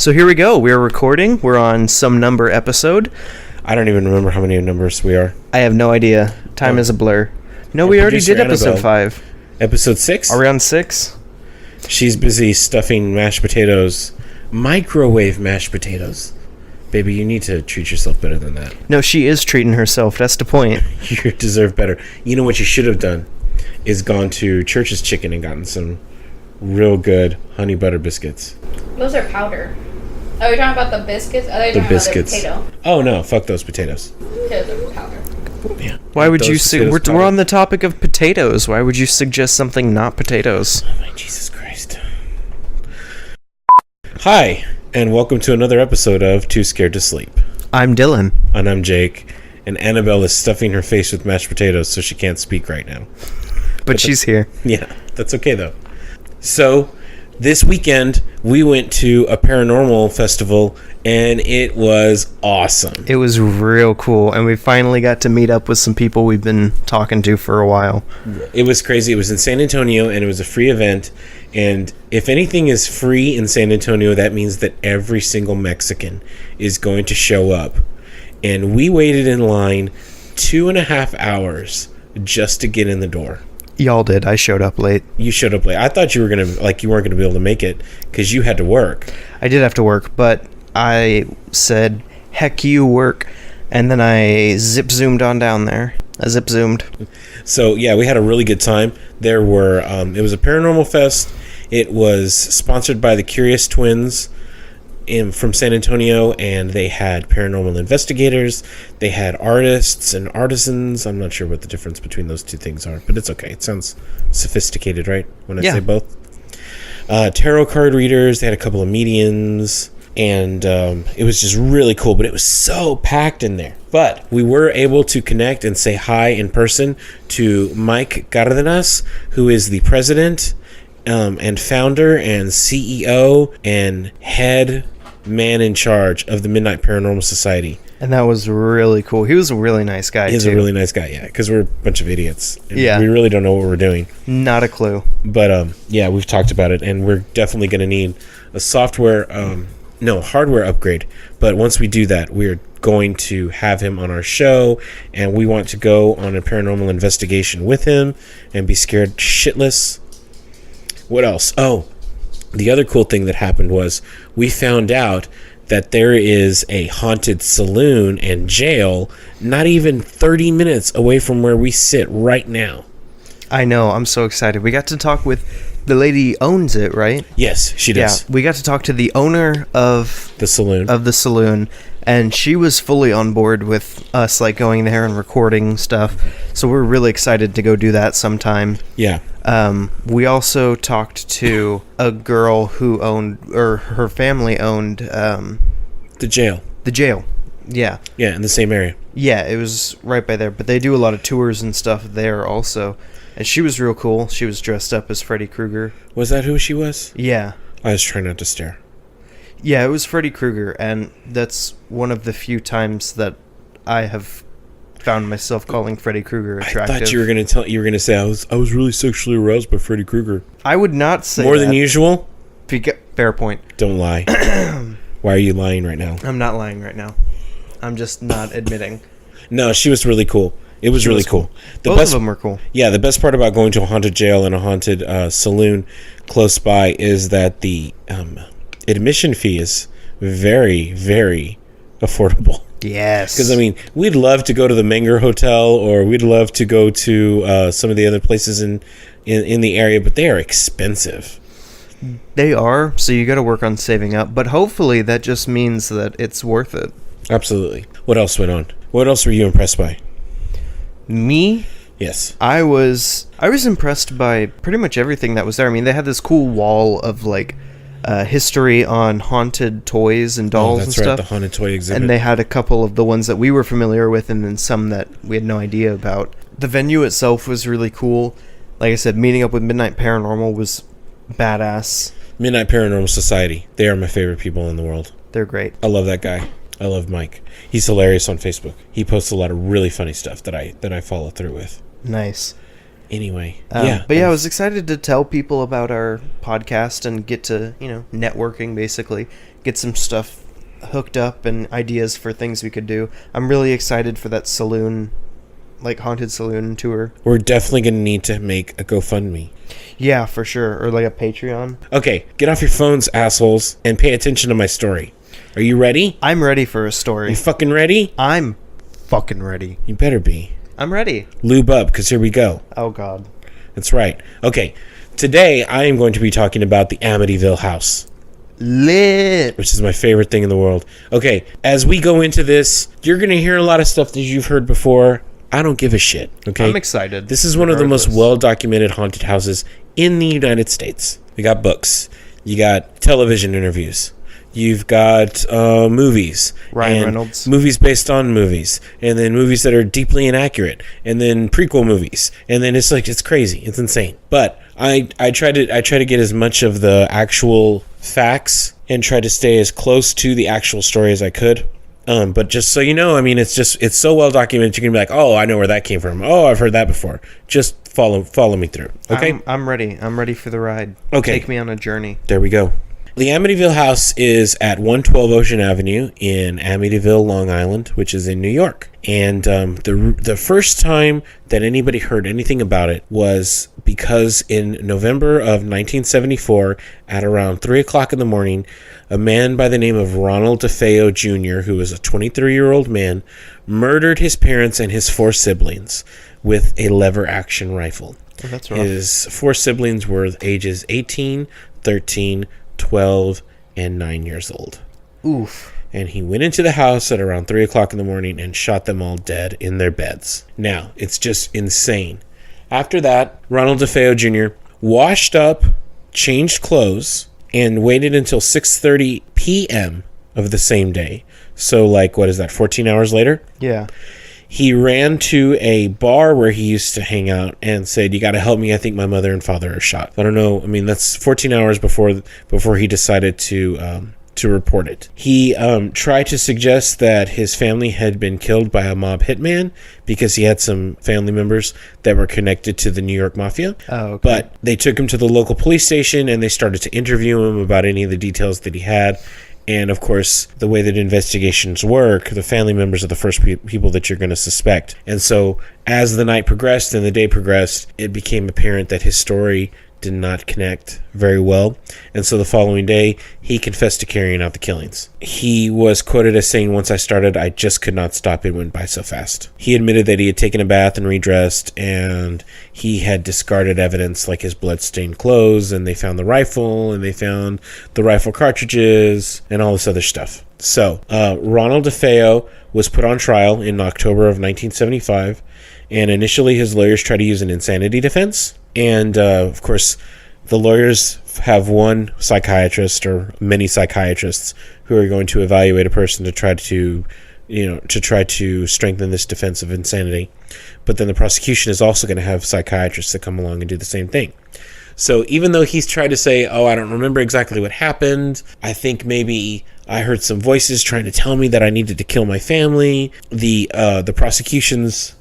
So here we go. We're recording. We're on some number episode. I don't even remember how many numbers we are. I have no idea. Time is a blur. No, we already did episode Annabel. 5. Episode 6? Are we on 6? She's busy stuffing mashed potatoes. Microwave mashed potatoes. Baby, you need to treat yourself better than that. No, she is treating herself. That's the point. You deserve better. You know what you should have done is gone to Church's Chicken and gotten some real good honey butter biscuits. Those are powder. Are we talking about the biscuits? Are they The talking biscuits. about the potato? Oh no, fuck those potatoes. Potatoes are powder. Yeah. Why would you we're on the the topic of potatoes. Why would you suggest something not potatoes? Oh my Jesus Christ. Hi, and welcome to another episode of Too Scared to Sleep. I'm Dylan. And I'm Jake. And Annabel is stuffing her face with mashed potatoes so she can't speak right now. But she's here. Yeah, that's okay though. So, this weekend we went to a paranormal festival and it was awesome. It was real cool, and we finally got to meet up with some people we've been talking to for a while. It was crazy. It was in San Antonio and it was a free event. And if anything is free in San Antonio, that means that every single Mexican is going to show up. And we waited in line 2.5 hours just to get in the door. Y'all did. I showed up late. You showed up late. I thought you were you weren't gonna be able to make it because you had to work. I did have to work, but I said, heck you, work. And then I zip-zoomed on down there. I zip-zoomed. So, yeah, we had a really good time. There were, it was a paranormal fest. It was sponsored by the Curious Twins from San Antonio, and they had paranormal investigators. They had artists and artisans. I'm not sure what the difference between those two things are, but it's okay. It sounds sophisticated, right? When I say both. Tarot card readers. They had a couple of mediums, and it was just really cool, but it was so packed in there. But we were able to connect and say hi in person to Mike Cardenas, who is the president and founder and CEO and head man in charge of the Midnight Paranormal Society. And that was really cool. He was a really nice guy, He's a really nice guy, yeah, because we're a bunch of idiots. Yeah. We really don't know what we're doing. Not a clue. But, yeah, we've talked about it, and we're definitely going to need a hardware upgrade. But once we do that, we're going to have him on our show, and we want to go on a paranormal investigation with him and be scared shitless. What else? Oh, the other cool thing that happened was we found out that there is a haunted saloon and jail not even 30 minutes away from where we sit right now. I know. I'm so excited. We got to talk with the lady who owns it, right? Yes, she does. Yeah, we got to talk to the owner of the saloon. And she was fully on board with us going there and recording stuff. So we're really excited to go do that sometime. Yeah. We also talked to a girl who her family owned the jail. The jail. Yeah. Yeah, in the same area. Yeah, it was right by there. But they do a lot of tours and stuff there also. And she was real cool. She was dressed up as Freddy Krueger. Was that who she was? Yeah. I was trying not to stare. Yeah, it was Freddy Krueger, and that's one of the few times that I have found myself calling Freddy Krueger attractive. I thought you were gonna say I was really sexually aroused by Freddy Krueger. I would not say more than usual. Fair point. Don't lie. Why are you lying right now? I'm not lying right now. I'm just not admitting. No, she was really cool. It was really cool. Both of them were cool. Yeah, the best part about going to a haunted jail and a haunted saloon close by is that the admission fee is very, very affordable. Yes. Because, we'd love to go to the Menger Hotel, or we'd love to go to some of the other places in the area, but they are expensive. They are, so you got to work on saving up. But hopefully that just means that it's worth it. Absolutely. What else went on? What else were you impressed by? Me? Yes. I was impressed by pretty much everything that was there. They had this cool wall of history on haunted toys and dolls and stuff. That's right, the haunted toy exhibit. And they had a couple of the ones that we were familiar with, and then some that we had no idea about. The venue itself was really cool. Like I said, meeting up with Midnight Paranormal was badass. Midnight Paranormal Society. They are my favorite people in the world. They're great. I love that guy. I love Mike. He's hilarious on Facebook. He posts a lot of really funny stuff that I follow through with. Nice. Anyway, But yeah, I was excited to tell people about our podcast and get to, networking, basically. Get some stuff hooked up and ideas for things we could do. I'm really excited for that saloon, haunted saloon tour. We're definitely going to need to make a GoFundMe. Yeah, for sure. Or a Patreon. Okay, get off your phones, assholes, and pay attention to my story. Are you ready? I'm ready for a story. You fucking ready? I'm fucking ready. You better be. I'm ready. Lube up, because here we go. Oh, God. That's right. Okay, today I am going to be talking about the Amityville house. Lit. Which is my favorite thing in the world. Okay, as we go into this, you're going to hear a lot of stuff that you've heard before. I don't give a shit, okay? I'm excited. This is one of the most well-documented haunted houses in the United States. We got books. You got television interviews. You've got movies. Ryan Reynolds. Movies based on movies. And then movies that are deeply inaccurate. And then prequel movies. And then it's crazy. It's insane. But I try to get as much of the actual facts and try to stay as close to the actual story as I could. But just so you know, I mean, it's so well documented. You can be like, oh, I know where that came from. Oh, I've heard that before. Just follow me through. Okay. I'm ready. I'm ready for the ride. Okay. Take me on a journey. There we go. The Amityville house is at 112 Ocean Avenue in Amityville, Long Island, which is in New York. And the first time that anybody heard anything about it was because in November of 1974, at around 3 o'clock in the morning, a man by the name of Ronald DeFeo Jr., who was a 23-year-old man, murdered his parents and his 4 siblings with a lever-action rifle. Oh, that's rough. His 4 siblings were ages 18, 13, 12, and 9 years old. Oof. And he went into the house at around 3 o'clock in the morning and shot them all dead in their beds. Now, it's just insane. After that, Ronald DeFeo Jr. washed up, changed clothes, and waited until 6:30 p.m. of the same day. So, 14 hours later? Yeah. He ran to a bar where he used to hang out and said, "You got to help me. I think my mother and father are shot." I don't know. I mean, that's 14 hours before he decided to report it. He tried to suggest that his family had been killed by a mob hitman because he had some family members that were connected to the New York Mafia. Oh, okay. But they took him to the local police station and they started to interview him about any of the details that he had. And, of course, the way that investigations work, the family members are the first people that you're going to suspect. And so as the night progressed and the day progressed, it became apparent that his story did not connect very well. And so the following day, he confessed to carrying out the killings. He was quoted as saying, "Once I started, I just could not stop. It went by so fast." He admitted that he had taken a bath and redressed, and he had discarded evidence like his blood-stained clothes, and they found the rifle, and they found the rifle cartridges, and all this other stuff. So, Ronald DeFeo was put on trial in October of 1975, and initially his lawyers tried to use an insanity defense. And, of course, the lawyers have one psychiatrist or many psychiatrists who are going to evaluate a person to try to strengthen this defense of insanity. But then the prosecution is also going to have psychiatrists that come along and do the same thing. So even though he's tried to say, "Oh, I don't remember exactly what happened. I think maybe I heard some voices trying to tell me that I needed to kill my family," the prosecution's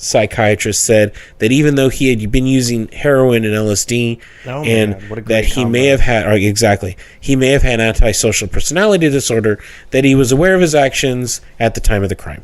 psychiatrist said that even though he had been using heroin and LSD, that he may have had antisocial personality disorder, that he was aware of his actions at the time of the crime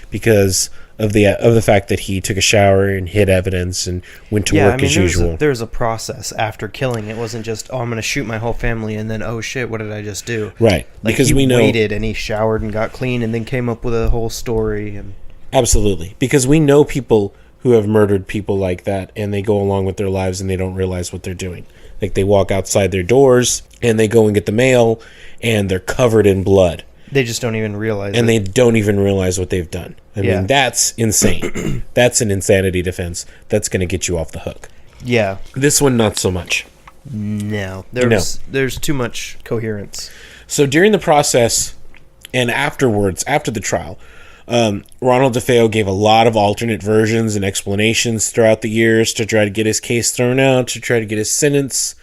because of the fact that he took a shower and hid evidence and went to work as usual. There was a process after killing. It wasn't just, "Oh, I'm going to shoot my whole family," and then, "Oh shit, what did I just do?" Right. Because he we know, waited and he showered and got clean and then came up with a whole story. And absolutely, because we know people who have murdered people like that, and they go along with their lives and they don't realize what they're doing. Like, they walk outside their doors and they go and get the mail and they're covered in blood. They just don't even realize and they don't even realize what they've done. I mean, that's insane. That's an insanity defense. That's going to get you off the hook. Yeah. This one, not so much. No. There's too much coherence. So during the process and afterwards, after the trial, Ronald DeFeo gave a lot of alternate versions and explanations throughout the years to try to get his case thrown out, to try to get his sentence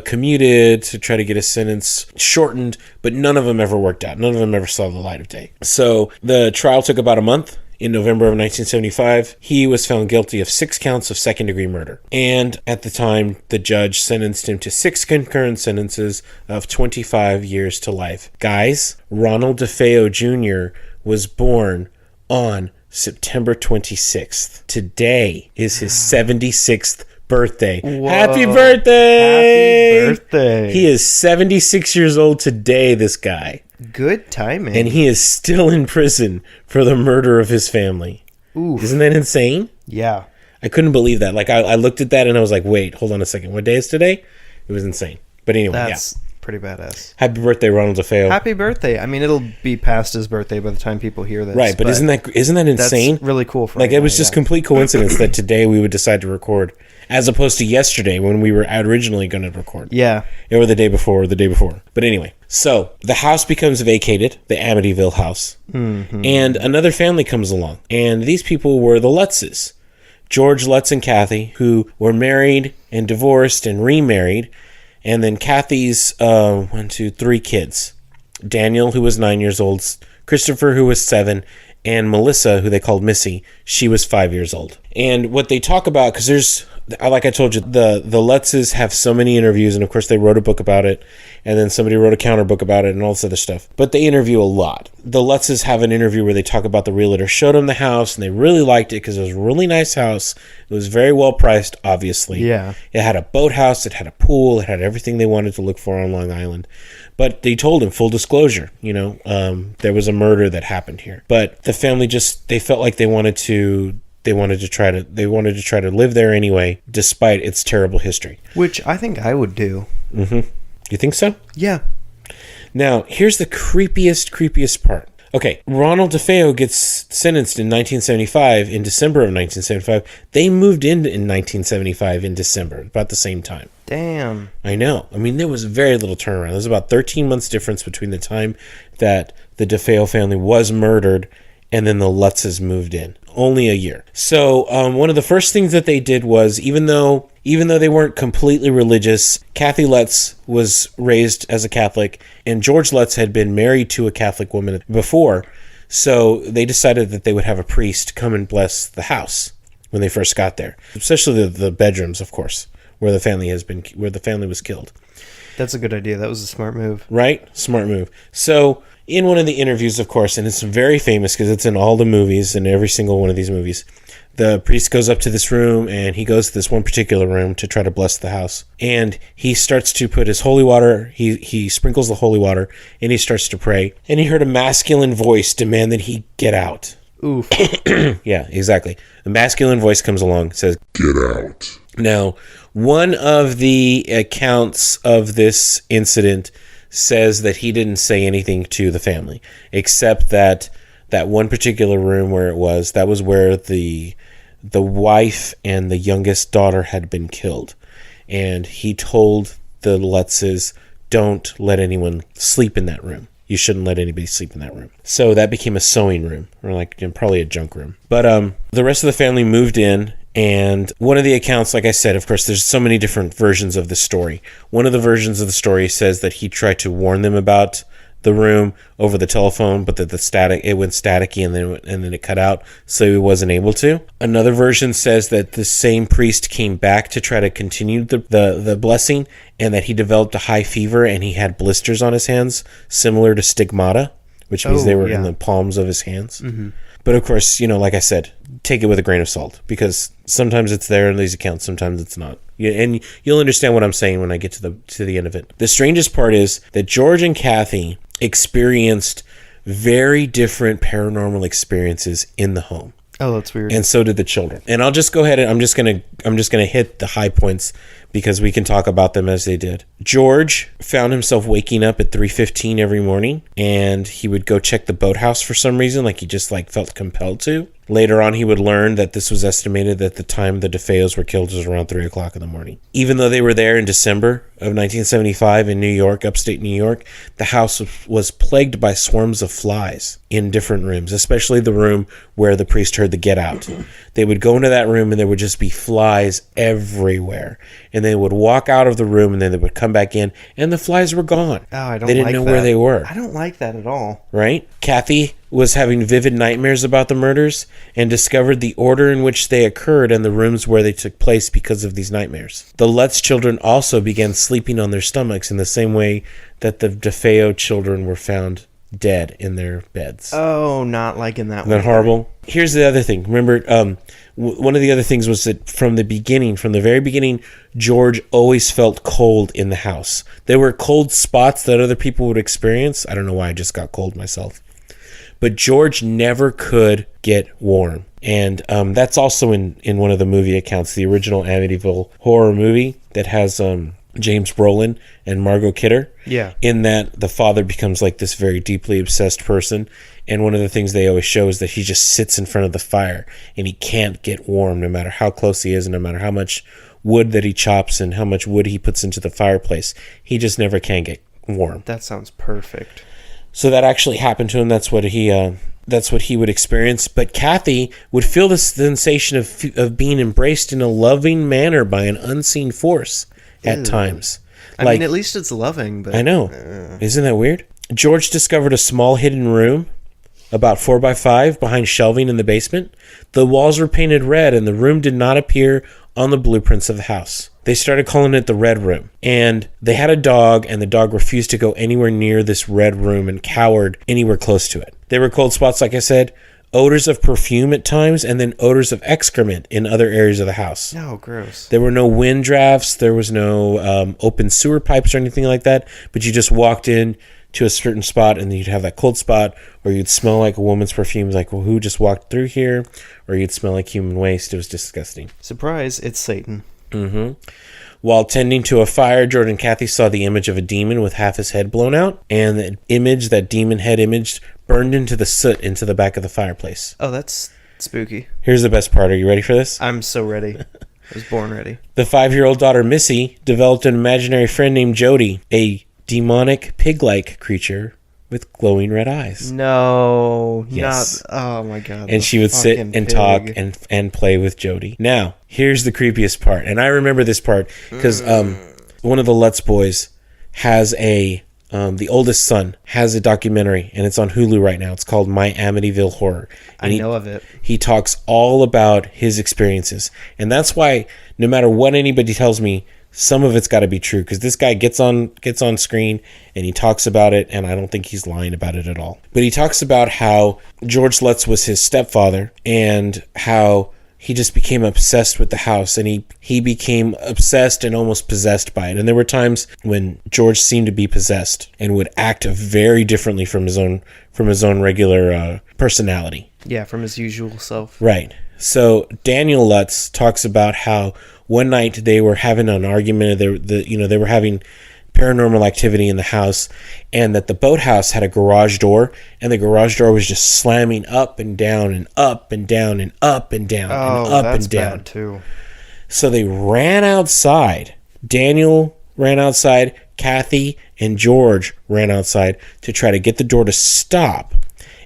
commuted, to try to get his sentence shortened, but none of them ever worked out. None of them ever saw the light of day. So the trial took about a month in November of 1975, he was found guilty of 6 counts of second-degree murder. And at the time, the judge sentenced him to 6 concurrent sentences of 25 years to life. Guys, Ronald DeFeo Jr. was born on September 26th. Today is his 76th birthday. Whoa. Happy birthday! Happy birthday. He is 76 years old today, this guy. Good timing. And he is still in prison for the murder of his family. Oof. Isn't that insane? Yeah. I couldn't believe that. Like, I looked at that and I was like, wait, hold on a second. What day is today? It was insane. But anyway, That's pretty badass. Happy birthday, Ronald DeFeo. Happy birthday. I mean, it'll be past his birthday by the time people hear this. Right, but isn't that insane? That's really cool for Like, right it was now, just yeah. complete coincidence that today we would decide to record, as opposed to yesterday when we were originally going to record. Yeah. Or the day before, But anyway, so the house becomes vacated, the Amityville house, and another family comes along. And these people were the Lutzes. George Lutz and Kathy, who were married and divorced and remarried. And then Kathy's 3 kids. Daniel, who was 9 years old, Christopher, who was 7, and Melissa, who they called Missy, she was 5 years old. And what they talk about, because there's, like I told you, the Lutzes have so many interviews, and of course they wrote a book about it, and then somebody wrote a counter book about it, and all this other stuff. But they interview a lot. The Lutzes have an interview where they talk about the realtor showed them the house, and they really liked it because it was a really nice house. It was very well priced, obviously. Yeah. It had a boathouse, it had a pool, it had everything they wanted to look for on Long Island. But they told him, full disclosure, there was a murder that happened here. But the family they felt like they wanted to try to live there anyway, despite its terrible history. Which I think I would do. Mm-hmm. You think so? Yeah. Now, here's the creepiest part. Okay, Ronald DeFeo gets sentenced in 1975, in December of 1975. They moved in 1975 in December, about the same time. Damn. I know. I mean, there was very little turnaround. There was about 13 months difference between the time that the DeFeo family was murdered and then the Lutzes moved in. Only a year. So one of the first things that they did was, even though they weren't completely religious, Kathy Lutz was raised as a Catholic, and George Lutz had been married to a Catholic woman before. So they decided that they would have a priest come and bless the house when they first got there, especially the bedrooms, of course, where the family was killed. That's a good idea. That was a smart move. Right? Smart move. So in one of the interviews, of course, and it's very famous because it's in all the movies, in every single one of these movies, the priest goes up to this room, and he goes to this one particular room to try to bless the house. And he starts to put his holy water, he sprinkles the holy water, and he starts to pray. And he heard a masculine voice demand that he get out. Oof. Yeah, exactly. The masculine voice comes along, says, "Get out." Now, one of the accounts of this incident says that he didn't say anything to the family, except that one particular room where that was where the wife and the youngest daughter had been killed. And he told the Lutzes, don't let anyone sleep in that room. You shouldn't let anybody sleep in that room. So that became a sewing room, or probably a junk room. But the rest of the family moved in. And one of the accounts, like I said, of course, there's so many different versions of the story. One of the versions of the story says that he tried to warn them about the room over the telephone, but that it went staticky and then it cut out, so he wasn't able to. Another version says that the same priest came back to try to continue the blessing, and that he developed a high fever and he had blisters on his hands, similar to stigmata, which means they were in the palms of his hands. Mm-hmm. But of course, like I said, take it with a grain of salt, because sometimes it's there in these accounts, sometimes it's not. And you'll understand what I'm saying when I get to the end of it. The strangest part is that George and Kathy experienced very different paranormal experiences in the home. Oh, that's weird. And so did the children. And I'll just go ahead and I'm just gonna hit the high points because we can talk about them as they did. George found himself waking up at 3:15 every morning, and he would go check the boathouse for some reason, like he just felt compelled to. Later on, he would learn that this was estimated that the time the DeFeos were killed was around 3 o'clock in the morning. Even though they were there in December of 1975 in New York, upstate New York, the house was plagued by swarms of flies in different rooms, especially the room where the priest heard the get out. They would go into that room and there would just be flies everywhere. And they would walk out of the room and then they would come back in and the flies were gone. Oh, I don't like that. They didn't know where they were. I don't like that at all. Right? Kathy was having vivid nightmares about the murders and discovered the order in which they occurred and the rooms where they took place because of these nightmares. The Lutz children also began sleeping on their stomachs in the same way that the DeFeo children were found dead in their beds. Oh, not like in that Isn't that horrible? Here's the other thing. Remember, one of the other things was that from the very beginning, George always felt cold in the house. There were cold spots that other people would experience. I don't know why I just got cold myself. But George never could get warm. And that's also in one of the movie accounts, the original Amityville horror movie that has James Brolin and Margot Kidder. Yeah. In that the father becomes like this very deeply obsessed person. And one of the things they always show is that he just sits in front of the fire and he can't get warm no matter how close he is and no matter how much wood that he chops and how much wood he puts into the fireplace. He just never can get warm. That sounds perfect. So that actually happened to him. That's what he would experience. But Kathy would feel the sensation of being embraced in a loving manner by an unseen force at times. I mean, at least it's loving. But I know. Isn't that weird? George discovered a small hidden room about 4x5 behind shelving in the basement. The walls were painted red and the room did not appear on the blueprints of the house. They started calling it the Red Room. And they had a dog, and the dog refused to go anywhere near this red room and cowered anywhere close to it. There were cold spots, like I said, odors of perfume at times, and then odors of excrement in other areas of the house. No, gross. There were no wind drafts. There was no open sewer pipes or anything like that. But you just walked in to a certain spot, and then you'd have that cold spot, or you'd smell like a woman's perfume, like, well, who just walked through here? Or you'd smell like human waste. It was disgusting. Surprise, it's Satan. Mm-hmm. While tending to a fire, George and Kathy saw the image of a demon with half his head blown out, and the image, that demon head image, burned into the soot into the back of the fireplace. Oh, that's spooky. Here's the best part. Are you ready for this? I'm so ready. I was born ready. The 5-year-old daughter, Missy, developed an imaginary friend named Jody, a demonic pig-like creature with glowing red eyes. No. Yes. Oh, my God. And she would sit and talk and play with Jody. Now, here's the creepiest part. And I remember this part because one of the Lutz boys has the oldest son has a documentary, and it's on Hulu right now. It's called My Amityville Horror. And I know of it. He talks all about his experiences. And that's why no matter what anybody tells me, some of it's got to be true, because this guy gets on screen and he talks about it, and I don't think he's lying about it at all. But he talks about how George Lutz was his stepfather and how he just became obsessed with the house, and he became obsessed and almost possessed by it. And there were times when George seemed to be possessed and would act very differently from his own regular personality. Yeah, from his usual self. Right. So Daniel Lutz talks about how one night they were having an argument. They were having paranormal activity in the house, and that the boathouse had a garage door, and the garage door was just slamming up and down and up and down and up and down and up and down. Bad too. So they ran outside. Daniel ran outside. Kathy and George ran outside to try to get the door to stop.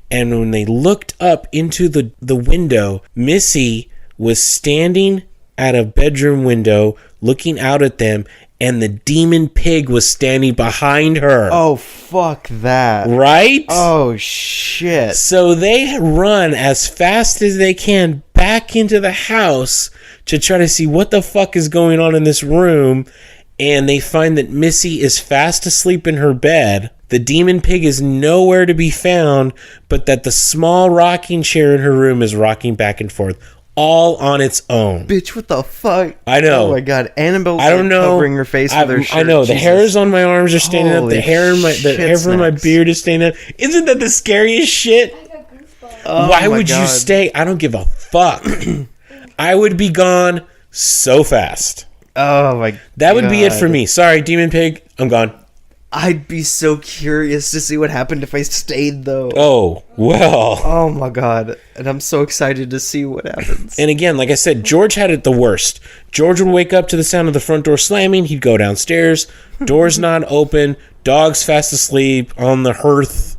And when they looked up into the window, Missy was standing at a bedroom window looking out at them, and the demon pig was standing behind her. Oh, fuck that. Right? Oh, shit. So they run as fast as they can back into the house to try to see what the fuck is going on in this room, and they find that Missy is fast asleep in her bed. The demon pig is nowhere to be found, but that the small rocking chair in her room is rocking back and forth, all on its own. Bitch, what the fuck? I know. Oh my God, Annabelle's I don't know. Covering her face with her shirt. I know. The Jesus. hairs on my arms are standing up. Holy The hair from my beard is standing up. Isn't that the scariest shit? I got goosebumps. Oh Why my would you God. stay? I don't give a fuck. I would be gone so fast. Oh my God. That would be it for me. Sorry, demon pig. I'm gone. I'd be so curious to see what happened if I stayed, though. Oh, well. Oh my God. And I'm so excited to see what happens. And again, like I said, George had it the worst. George would wake up to the sound of the front door slamming. He'd go downstairs. Door's not open. Dog's fast asleep on the hearth.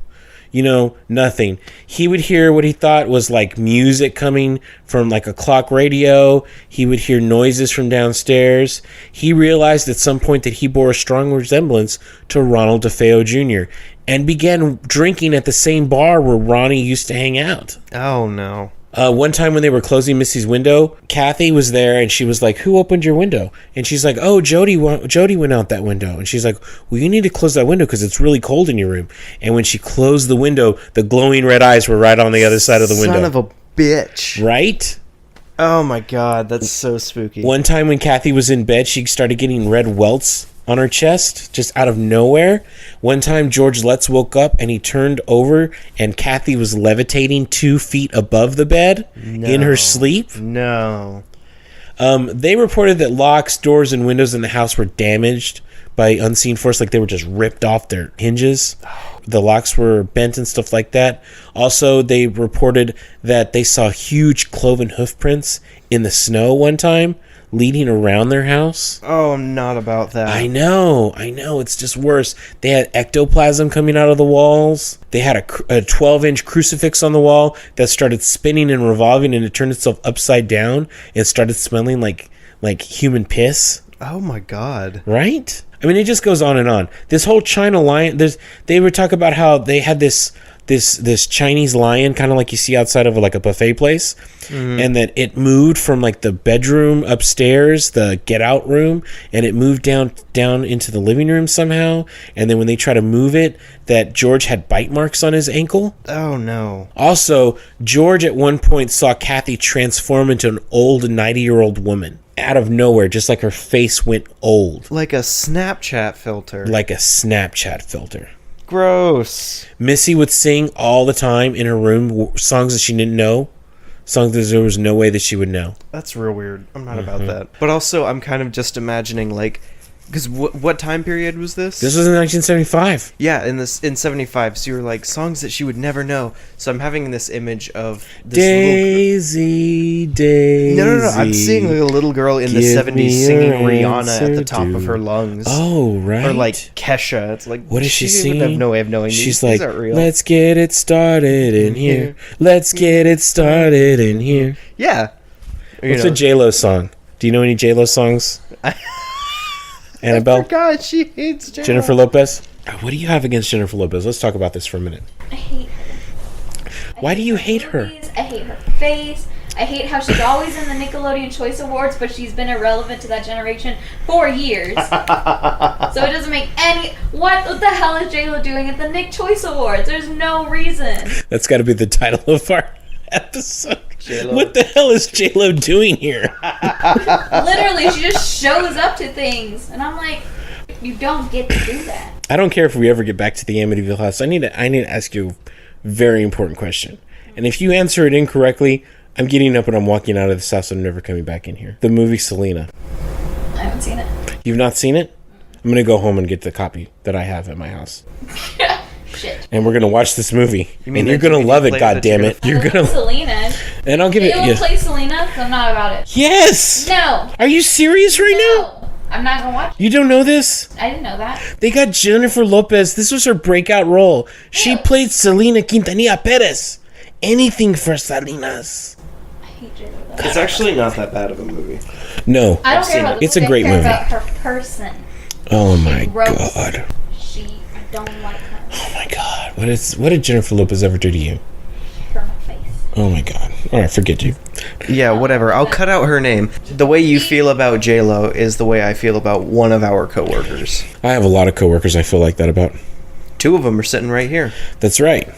Nothing. He would hear what he thought was like music coming from like a clock radio. He would hear noises from downstairs. He realized at some point that he bore a strong resemblance to Ronald DeFeo Jr. and began drinking at the same bar where Ronnie used to hang out. Oh, no. One time when they were closing Missy's window, Kathy was there and she was like, "Who opened your window?" And she's like, "Oh, Jody went out that window." And she's like, "Well, you need to close that window because it's really cold in your room." And when she closed the window, the glowing red eyes were right on the other side of the window. Son of a bitch. Right? Oh my god, that's so spooky. One time when Kathy was in bed, she started getting red welts on her chest, just out of nowhere. One time, George Lutz woke up and he turned over and Kathy was levitating 2 feet above the bed in her sleep. No. They reported that locks, doors, and windows in the house were damaged by unseen force, like they were just ripped off their hinges. The locks were bent and stuff like that. Also, they reported that they saw huge cloven hoof prints in the snow one time, leading around their house. Oh, I'm not about that. I know, it's just worse. They had ectoplasm coming out of the walls. They had a 12-inch crucifix on the wall that started spinning and revolving, and it turned itself upside down and started smelling like human piss. Oh my god. Right? I mean, it just goes on and on. This whole China lion, they would talk about how they had this Chinese lion, kind of like you see outside of like a buffet place, and that it moved from like the bedroom upstairs, the get out room, and it moved down into the living room somehow. And then when they try to move it, that George had bite marks on his ankle. Oh no. Also, George at one point saw Kathy transform into an old 90-year-old woman out of nowhere, just like her face went old. Like a Snapchat filter. Gross. Missy would sing all the time in her room songs that she didn't know, songs that there was no way that she would know. That's real weird. I'm not about that. But also, I'm kind of just imagining, like, because what time period was this? This was in 1975. Yeah, in 75. So you were like, songs that she would never know. So I'm having this image of this Daisy. No. I'm seeing like a little girl in the 70s singing Rihanna at the top of her lungs. Oh, right. Or like Kesha. It's like, what is she singing? I have no way of knowing. She's these like, aren't real. "Let's get it started in here. Let's get it started in here." Yeah. What's a J.Lo song? Do you know any J.Lo songs? Annabel? I forgot she hates J.Lo. Jennifer Lopez? What do you have against Jennifer Lopez? Let's talk about this for a minute. I hate her. Why do you hate her? I hate her face. I hate how she's always in the Nickelodeon Choice Awards, but she's been irrelevant to that generation for years. So it doesn't make any... What the hell is J.Lo doing at the Nick Choice Awards? There's no reason. That's got to be the title of our episode. J.Lo. What the hell is J.Lo doing here? Literally, she just shows up to things. And I'm like, you don't get to do that. I don't care if we ever get back to the Amityville house. I need to ask you a very important question. And if you answer it incorrectly, I'm getting up and I'm walking out of this house and I'm never coming back in here. The movie Selena. I haven't seen it. You've not seen it? I'm going to go home and get the copy that I have at my house. Shit. And we're going to watch this movie. You mean and you're that going to DVD love it, player that you're goddammit. You're going to... Selena. And I'll give it... J.Lo plays Selena, so I'm not about it. Yes! No. Are you serious right now? No. I'm not going to watch it. You don't know this? I didn't know that. They got Jennifer Lopez. This was her breakout role. She Ew. played Selena Quintanilla Perez. Anything for Salinas. I hate J.Lo. It's actually not that bad of a movie. No. I don't care seen about it. It's a I great care movie. about her person. Oh my Gross. god. I don't like her. Oh my god. What did Jennifer Lopez ever do to you? Her in my face. Oh my god. Alright, forget you. Yeah, whatever. I'll cut out her name. The way you feel about J.Lo is the way I feel about one of our coworkers. I have a lot of coworkers I feel like that about. 2 of them are sitting right here. That's right.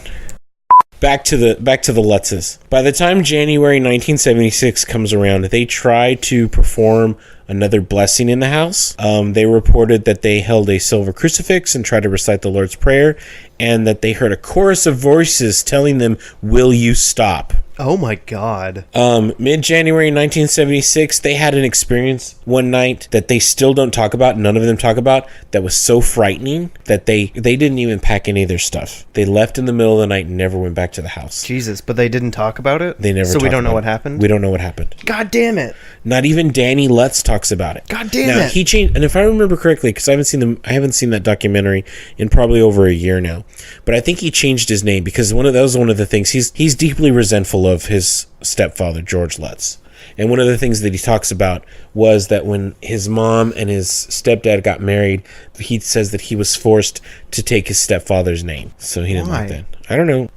Back to the Lutzes. By the time January 1976 comes around, they try to perform another blessing in the house. They reported that they held a silver crucifix and tried to recite the Lord's Prayer, and that they heard a chorus of voices telling them, "Will you stop?" Oh my god. Mid-January 1976, they had an experience one night that they still don't talk about, none of them talk about, that was so frightening that they didn't even pack any of their stuff. They left in the middle of the night and never went back to the house. Jesus, but they didn't talk about it? They never So we talked don't know about what it. happened? We don't know what happened. God damn it. Not even Danny Lutz talks about it. God damn now, it. He changed, and if I remember correctly, because I haven't seen that documentary in probably over a year now, but I think he changed his name because that was one of the things. He's deeply resentful of his stepfather, George Lutz. And one of the things that he talks about was that when his mom and his stepdad got married, he says that he was forced to take his stepfather's name. So he didn't like that. I don't know.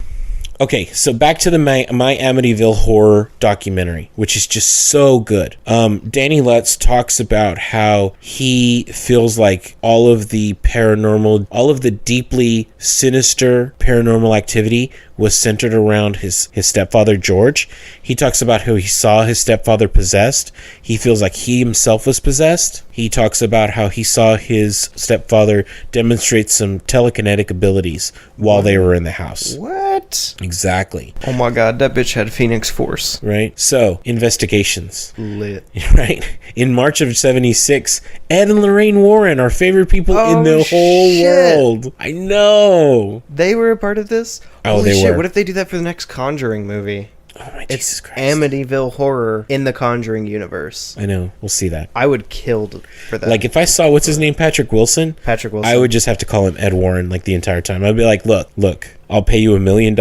Okay, so back to the my Amityville horror documentary, which is just so good. Danny Lutz talks about how he feels like all of the deeply sinister paranormal activity was centered around his stepfather, George. He talks about how he saw his stepfather possessed. He feels like he himself was possessed. He talks about how he saw his stepfather demonstrate some telekinetic abilities while they were in the house. What? Exactly. Oh my god, that bitch had Phoenix Force. Right? So, investigations. Lit. Right? In March of 76, Ed and Lorraine Warren, our favorite people in the whole world. I know. They were a part of this? Oh, Holy they shit, were. What if they do that for the next Conjuring movie? Oh my It's Jesus Christ. Amityville horror in the Conjuring universe. I know. We'll see that. I would kill for that. Like, if I saw, what's his name, Patrick Wilson? Patrick Wilson. I would just have to call him Ed Warren, like, the entire time. I'd be like, look, I'll pay you $1 million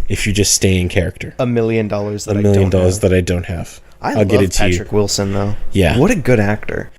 if you just stay in character. $1 million that $1 million that I don't have. I'll get love it to you. Patrick Wilson, though. Yeah. What a good actor.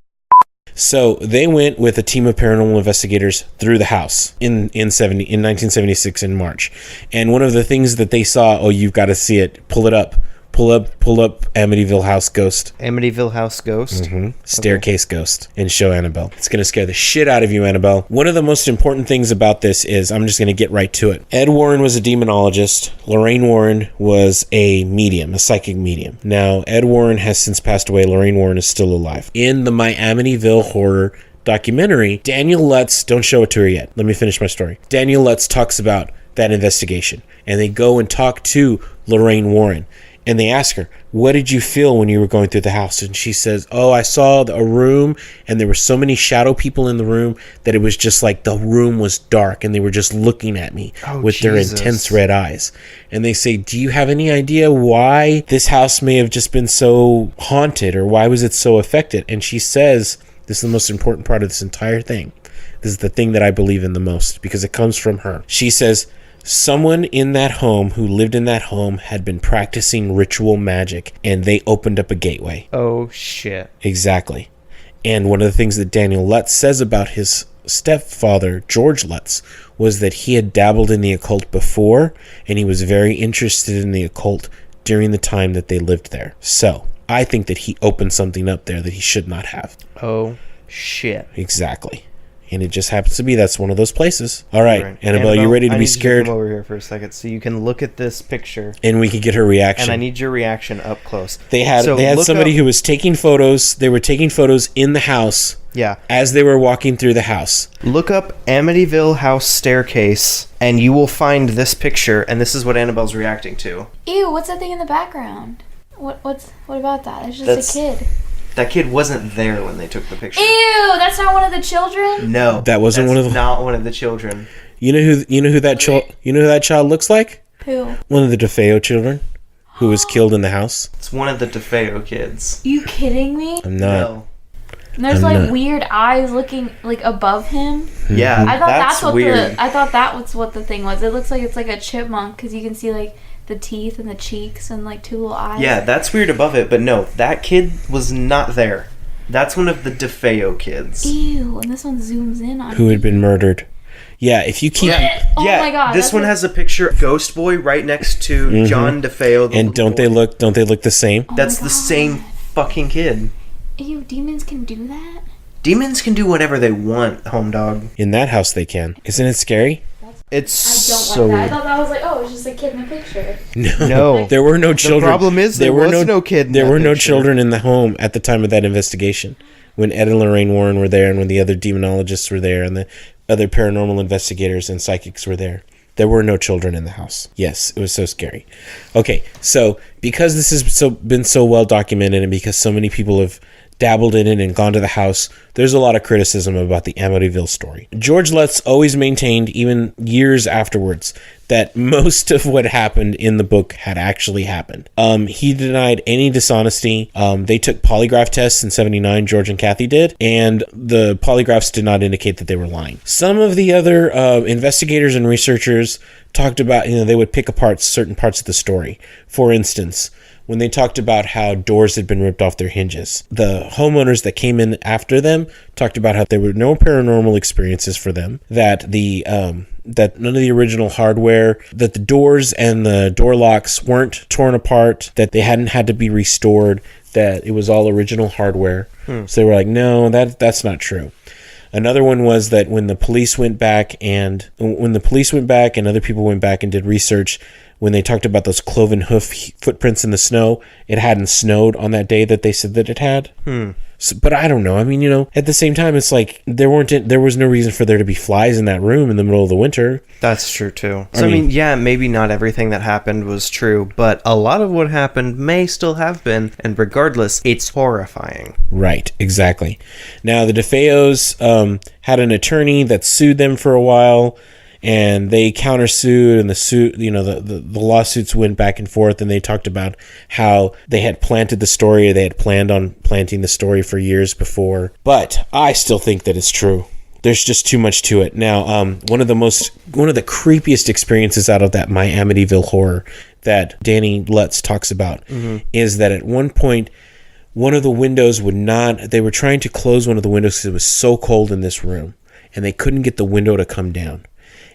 So they went with a team of paranormal investigators through the house in 1976 in March. And one of the things that they saw, you've got to see it. Pull it up. Pull up Amityville House Ghost. Amityville House Ghost? Mm-hmm. Staircase Ghost. And show Annabelle. It's going to scare the shit out of you, Annabelle. One of the most important things about this is, I'm just going to get right to it. Ed Warren was a demonologist. Lorraine Warren was a medium, a psychic medium. Now, Ed Warren has since passed away. Lorraine Warren is still alive. In the My Amityville horror documentary, Daniel Lutz, don't show it to her yet. Let me finish my story. Daniel Lutz talks about that investigation. And they go and talk to Lorraine Warren. And they ask her, what did you feel when you were going through the house? And she says, I saw a room and there were so many shadow people in the room that it was just like the room was dark and they were just looking at me with their intense red eyes. And they say, do you have any idea why this house may have just been so haunted, or why was it so affected? And she says, this is the most important part of this entire thing. This is the thing that I believe in the most because it comes from her. She says, someone in that home who lived in that home had been practicing ritual magic, and they opened up a gateway. Oh, shit. Exactly. And one of the things that Daniel Lutz says about his stepfather, George Lutz, was that he had dabbled in the occult before, and he was very interested in the occult during the time that they lived there. So, I think that he opened something up there that he should not have. Oh, shit. Exactly. And it just happens to be that's one of those places. All right. Annabelle, you ready to be scared? I need you to come over here for a second so you can look at this picture. And we can get her reaction. And I need your reaction up close. They had somebody who was taking photos. They were taking photos in the house. Yeah. As they were walking through the house. Look up Amityville House Staircase, and you will find this picture, and this is what Annabelle's reacting to. Ew, what's that thing in the background? What about that? It's just a kid. That kid wasn't there when they took the picture. Ew, that's not one of the children? No. That wasn't one of them. Not one of the children. You know who that child looks like? Who? One of the DeFeo children who was killed in the house. It's one of the DeFeo kids. You kidding me? I'm not. No. And there's weird eyes looking above him. Yeah, I thought that's what weird. I thought that was what the thing was. It looks like it's like a chipmunk because you can see the teeth and the cheeks and two little eyes. Yeah, that's weird above it, but no, that kid was not there. That's one of the DeFeo kids. Ew, and this one zooms in on who had been murdered. Yeah, if you keep... Oh my god. This one has a picture of Ghost Boy right next to John DeFeo. And don't they look the same? That's the same fucking kid. Ew, demons can do that? Demons can do whatever they want, home dog. In that house they can. Isn't it scary? It's I so don't like that. weird. I thought that was it's just a kid in a picture. No. There were no children. The problem is there was no kid in There that were no picture. children in the home at the time of that investigation. When Ed and Lorraine Warren were there and when the other demonologists were there and the other paranormal investigators and psychics were there. There were no children in the house. Yes, it was so scary. Okay, so because this has been so well documented and because so many people have dabbled in it and gone to the house, there's a lot of criticism about the Amityville story. George Lutz always maintained, even years afterwards, that most of what happened in the book had actually happened. He denied any dishonesty. They took polygraph tests in 1979, George and Kathy did, and the polygraphs did not indicate that they were lying. Some of the other investigators and researchers talked about, they would pick apart certain parts of the story. For instance, when they talked about how doors had been ripped off their hinges. The homeowners that came in after them talked about how there were no paranormal experiences for them, that that none of the original hardware, that the doors and the door locks weren't torn apart, that they hadn't had to be restored, that it was all original hardware. So they were like, no, that's not true. Another one was that when the police went back and other people went back and did research, when they talked about those cloven hoof footprints in the snow, it hadn't snowed on that day that they said that it had. So, but I don't know. I mean, at the same time, it's like there was no reason for there to be flies in that room in the middle of the winter. That's true too. So I mean, yeah, maybe not everything that happened was true, but a lot of what happened may still have been, and regardless, it's horrifying. Right, exactly. Now, the DeFeos had an attorney that sued them for a while, and they countersued, and the lawsuits went back and forth, and they talked about how they had planted the story, they had planned on planting the story for years before. But I still think that it's true. There's just too much to it. Now, one of the creepiest experiences out of that My Amityville Horror that Danny Lutz talks about is that at one point, one of the windows they were trying to close one of the windows because it was so cold in this room, and they couldn't get the window to come down.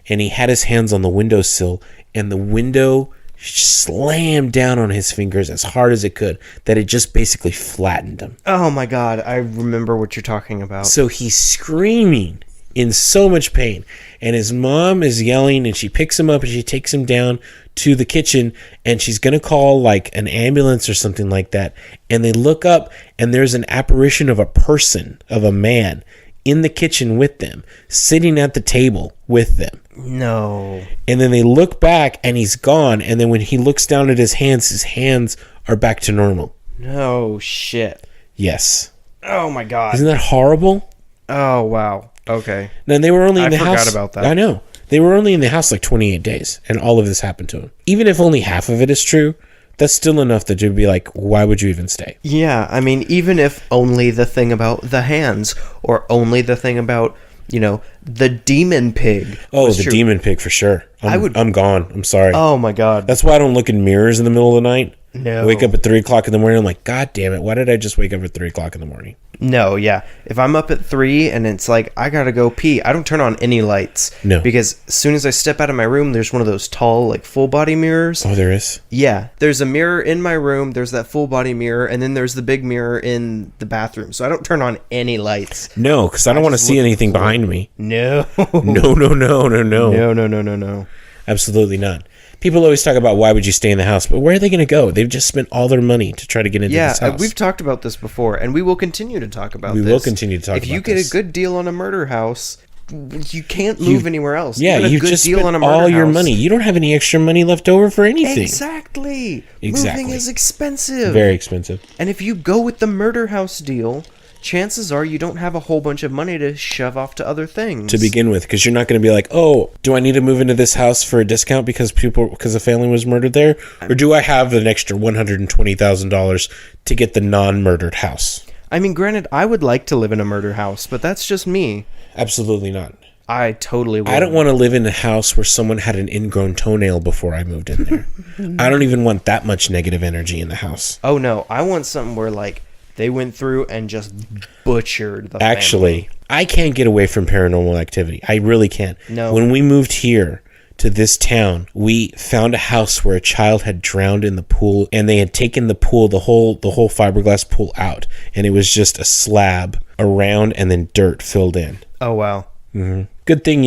And he had his hands on the windowsill, and the window slammed down on his fingers as hard as it could, that it just basically flattened him. Oh my God, I remember what you're talking about. So he's screaming in so much pain, and his mom is yelling, and she picks him up and she takes him down to the kitchen, and she's going to call like an ambulance or something like that. And they look up, and there's an apparition of a man in the kitchen with them, sitting at the table with them. No. And then they look back, and he's gone. And then when he looks down at his hands are back to normal. No shit. Yes. Oh my God. Isn't that horrible? Oh wow. Okay. Then they were only in the house. I forgot about that. I know. They were only in the house like 28 days, and all of this happened to him. Even if only half of it is true, that's still enough that you'd be like, why would you even stay? Yeah, I mean, even if only the thing about the hands, or only the thing about, the demon pig. Oh, the demon pig for sure. I'm gone. I'm sorry. Oh my God. That's why I don't look in mirrors in the middle of the night. No. I wake up at 3 o'clock in the morning. I'm like, God damn it. Why did I just wake up at 3 o'clock in the morning? No, yeah. If I'm up at 3 and it's like, I gotta go pee, I don't turn on any lights. No. Because as soon as I step out of my room, there's one of those tall, like, full body mirrors. Oh, there is? Yeah. There's a mirror in my room, there's that full body mirror, and then there's the big mirror in the bathroom. So I don't turn on any lights. No, because I don't want to see anything behind me. No. No. No. Absolutely not. People always talk about why would you stay in the house, but where are they going to go? They've just spent all their money to try to get into this house. We've talked about this before, and we will continue to talk about this. We will continue to talk about this. If you get a good deal on a murder house, you can't move anywhere else. Yeah, you've just spent all your money. You don't have any extra money left over for anything. Exactly. Moving is expensive. Very expensive. And if you go with the murder house deal, chances are you don't have a whole bunch of money to shove off to other things. To begin with, because you're not going to be like, oh, do I need to move into this house for a discount because a family was murdered there? Or do I have an extra $120,000 to get the non-murdered house? I mean, granted, I would like to live in a murder house, but that's just me. Absolutely not. I totally would. I don't want to live in a house where someone had an ingrown toenail before I moved in there. I don't even want that much negative energy in the house. Oh, no. I want something where, like, they went through and just butchered the Actually, family. I can't get away from paranormal activity. I really can't. No. When we moved here to this town, we found a house where a child had drowned in the pool, and they had taken the pool, the whole fiberglass pool out, and it was just a slab around and then dirt filled in. Oh, wow. Mm-hmm. Good thing,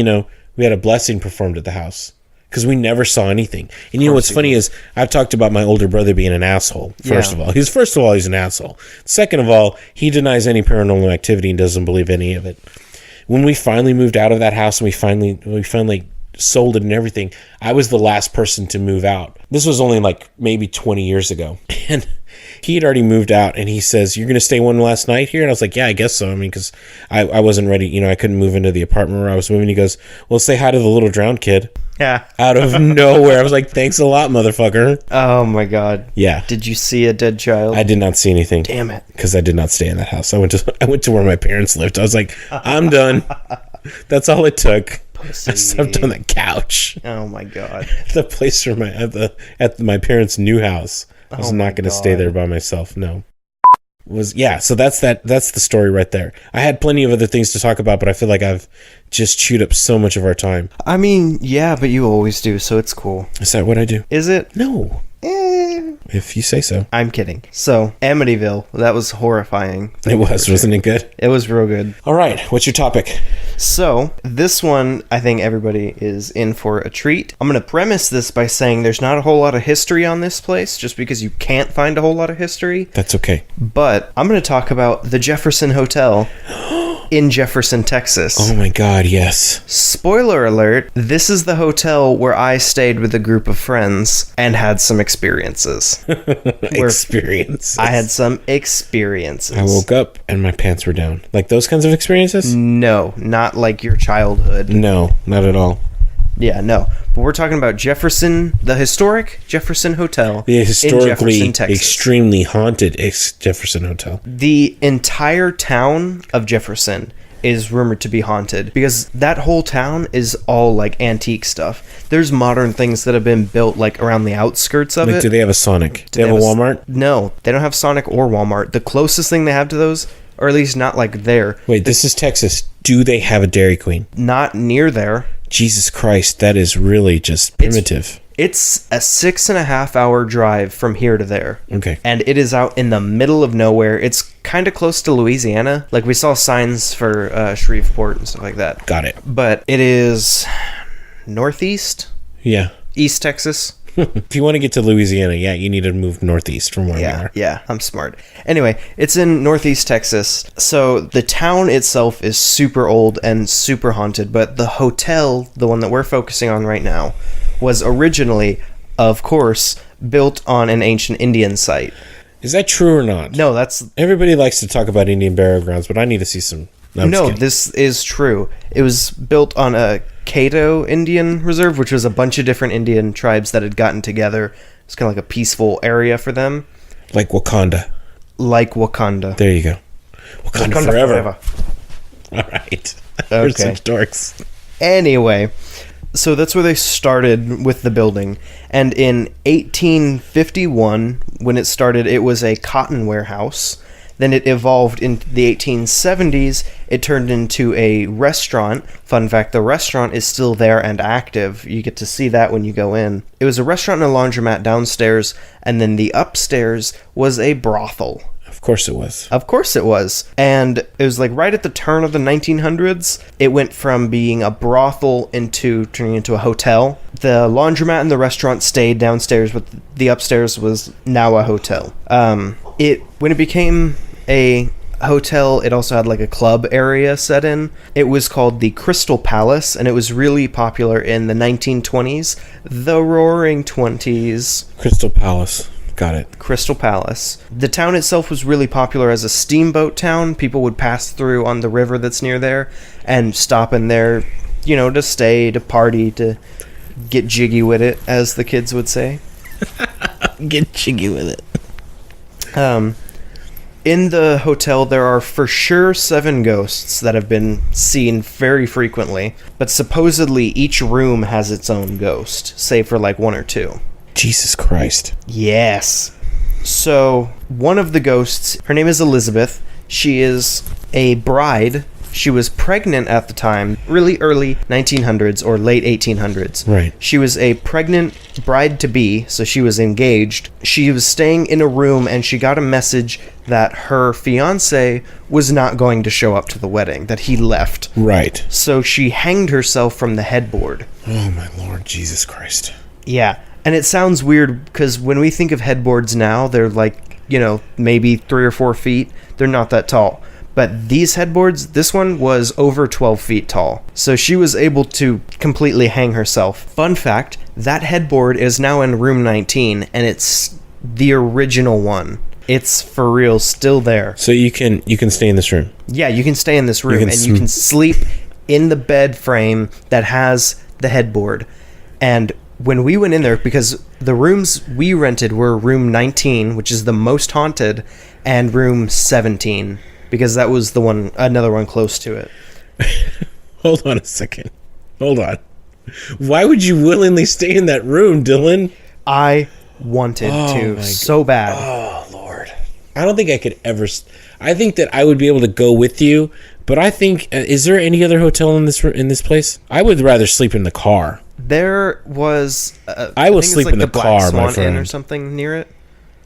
we had a blessing performed at the house. Because we never saw anything. And what's funny is I've talked about my older brother being an asshole. First of all, he's an asshole. Second of all, he denies any paranormal activity and doesn't believe any of it. When we finally moved out of that house and we finally sold it and everything, I was the last person to move out. This was only like maybe 20 years ago. And he had already moved out, and he says, "You're going to stay one last night here?" And I was like, "Yeah, I guess so." I mean, because I wasn't ready. I couldn't move into the apartment where I was moving. He goes, "Well, say hi to the little drowned kid." Yeah. Out of nowhere. I was like, "Thanks a lot, motherfucker." Oh, my God. Yeah. Did you see a dead child? I did not see anything. Damn it. Because I did not stay in that house. I went to where my parents lived. I was like, I'm done. That's all it took. Pussy. I slept on the couch. Oh, my God. The place where at my parents' new house. I was Oh not my going to stay God. there by myself. No. So that's the story right there. I had plenty of other things to talk about, but I feel like I've just chewed up so much of our time. I mean, yeah, but you always do, so it's cool. Is that what I do? Is it? No. If you say so. I'm kidding. So, Amityville, that was horrifying. It was, wasn't it good? It was real good. All right, what's your topic? So, this one, I think everybody is in for a treat. I'm going to premise this by saying there's not a whole lot of history on this place, just because you can't find a whole lot of history. That's okay. But I'm going to talk about the Jefferson Hotel in Jefferson, Texas. Oh my God, yes. Spoiler alert, this is the hotel where I stayed with a group of friends and had some experiences. Experiences. I had some experiences. I woke up and my pants were down. Like those kinds of experiences? No, not like your childhood. No, not at all. Yeah, no. But we're talking about Jefferson, the historic Jefferson Hotel The in historically Jefferson, Texas. extremely haunted Jefferson Hotel. The entire town of Jefferson is rumored to be haunted because that whole town is all like antique stuff. There's modern things that have been built like around the outskirts of Like, it. do they have a Sonic? Do they have a have Walmart? No, they don't have Sonic or Walmart. The closest thing they have to those, or at least not like there, Wait, this is Texas. Do they have a Dairy Queen? not near there. Jesus Christ, that is really just primitive. It's a 6.5 hour drive from here to there. Okay. And it is out in the middle of nowhere. It's kind of close to Louisiana. Like, we saw signs for Shreveport and stuff like that. Got it. But it is northeast, Yeah. East Texas. If you want to get to Louisiana, yeah, you need to move northeast from where we are. Yeah, I'm smart. Anyway, it's in northeast Texas. So the town itself is super old and super haunted, but the hotel, the one that we're focusing on right now, was originally, of course, built on an ancient Indian site. Is that true or not? No, that's... Everybody likes to talk about Indian burial grounds, but I need to see some. No, I'm just No, kidding. this is true. It was built on a Cato Indian Reserve, which was a bunch of different Indian tribes that had gotten together. It's kind of like a peaceful area for them. Like Wakanda. Like Wakanda. There you go. Wakanda, forever. All right. We're Okay. such dorks. Anyway, so that's where they started with the building. And in 1851, when it started, it was a cotton warehouse. Then it evolved in the 1870s. It turned into a restaurant. Fun fact, the restaurant is still there and active. You get to see that when you go in. It was a restaurant and a laundromat downstairs, and then the upstairs was a brothel. Of course it was. Of course it was. And it was like right at the turn of the 1900s, it went from being a brothel into turning into a hotel. The laundromat and the restaurant stayed downstairs, but the upstairs was now a hotel. When it became a hotel, it also had like a club area set in. It was called the Crystal Palace, and it was really popular in the 1920s, the Roaring Twenties. Crystal Palace. Got it. Crystal Palace. The town itself was really popular as a steamboat town. People would pass through on the river that's near there and stop in there, you know, to stay, to party, to get jiggy with it, as the kids would say. Get jiggy with it. In the hotel, there are for sure 7 ghosts that have been seen very frequently, but supposedly each room has its own ghost, save for like 1 or 2. Jesus Christ. Yes. So, one of the ghosts, her name is Elizabeth. She is a bride. She was pregnant at the time, really early 1900s or late 1800s. Right. She was a pregnant bride-to-be, so she was engaged. She was staying in a room, and she got a message that her fiancé was not going to show up to the wedding, that he left. Right. So she hanged herself from the headboard. Oh, my Lord Jesus Christ. Yeah. And it sounds weird because when we think of headboards now, they're like, you know, maybe 3 or 4 feet. They're not that tall. But these headboards, this one was over 12 feet tall. So she was able to completely hang herself. Fun fact, that headboard is now in room 19, and it's the original one. It's for real still there. So you can stay in this room. Yeah, you can stay in this room, can and you can sleep in the bed frame that has the headboard. And when we went in there, because the rooms we rented were room 19, which is the most haunted, and room 17, because that was the one, another one close to it. Hold on a second. Hold on. Why would you willingly stay in that room, Dylan? I wanted to so bad. Oh, Lord. I don't think I could ever... I think that I would be able to go with you, but I think... is there any other hotel in this place? I would rather sleep in the car. There was... I will sleep in the car, my Black Swan Inn friend. or something near it.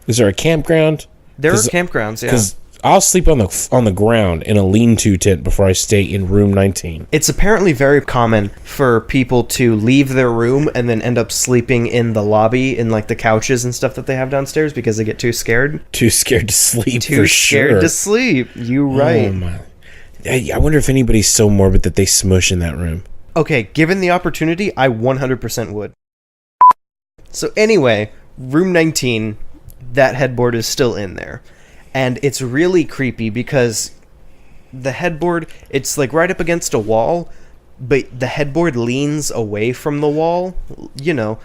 Is there a campground? There are campgrounds, yeah. Because I'll sleep on the ground in a lean-to tent before I stay in room 19. It's apparently very common for people to leave their room and then end up sleeping in the lobby in like the couches and stuff that they have downstairs because they get too scared. Too scared to sleep, Too scared to sleep. You right. Oh my. I wonder if anybody's so morbid that they smush in that room. Okay, given the opportunity, I 100% would. So anyway, room 19, that headboard is still in there. And it's really creepy because the headboard, it's like right up against a wall, but the headboard leans away from the wall, you know,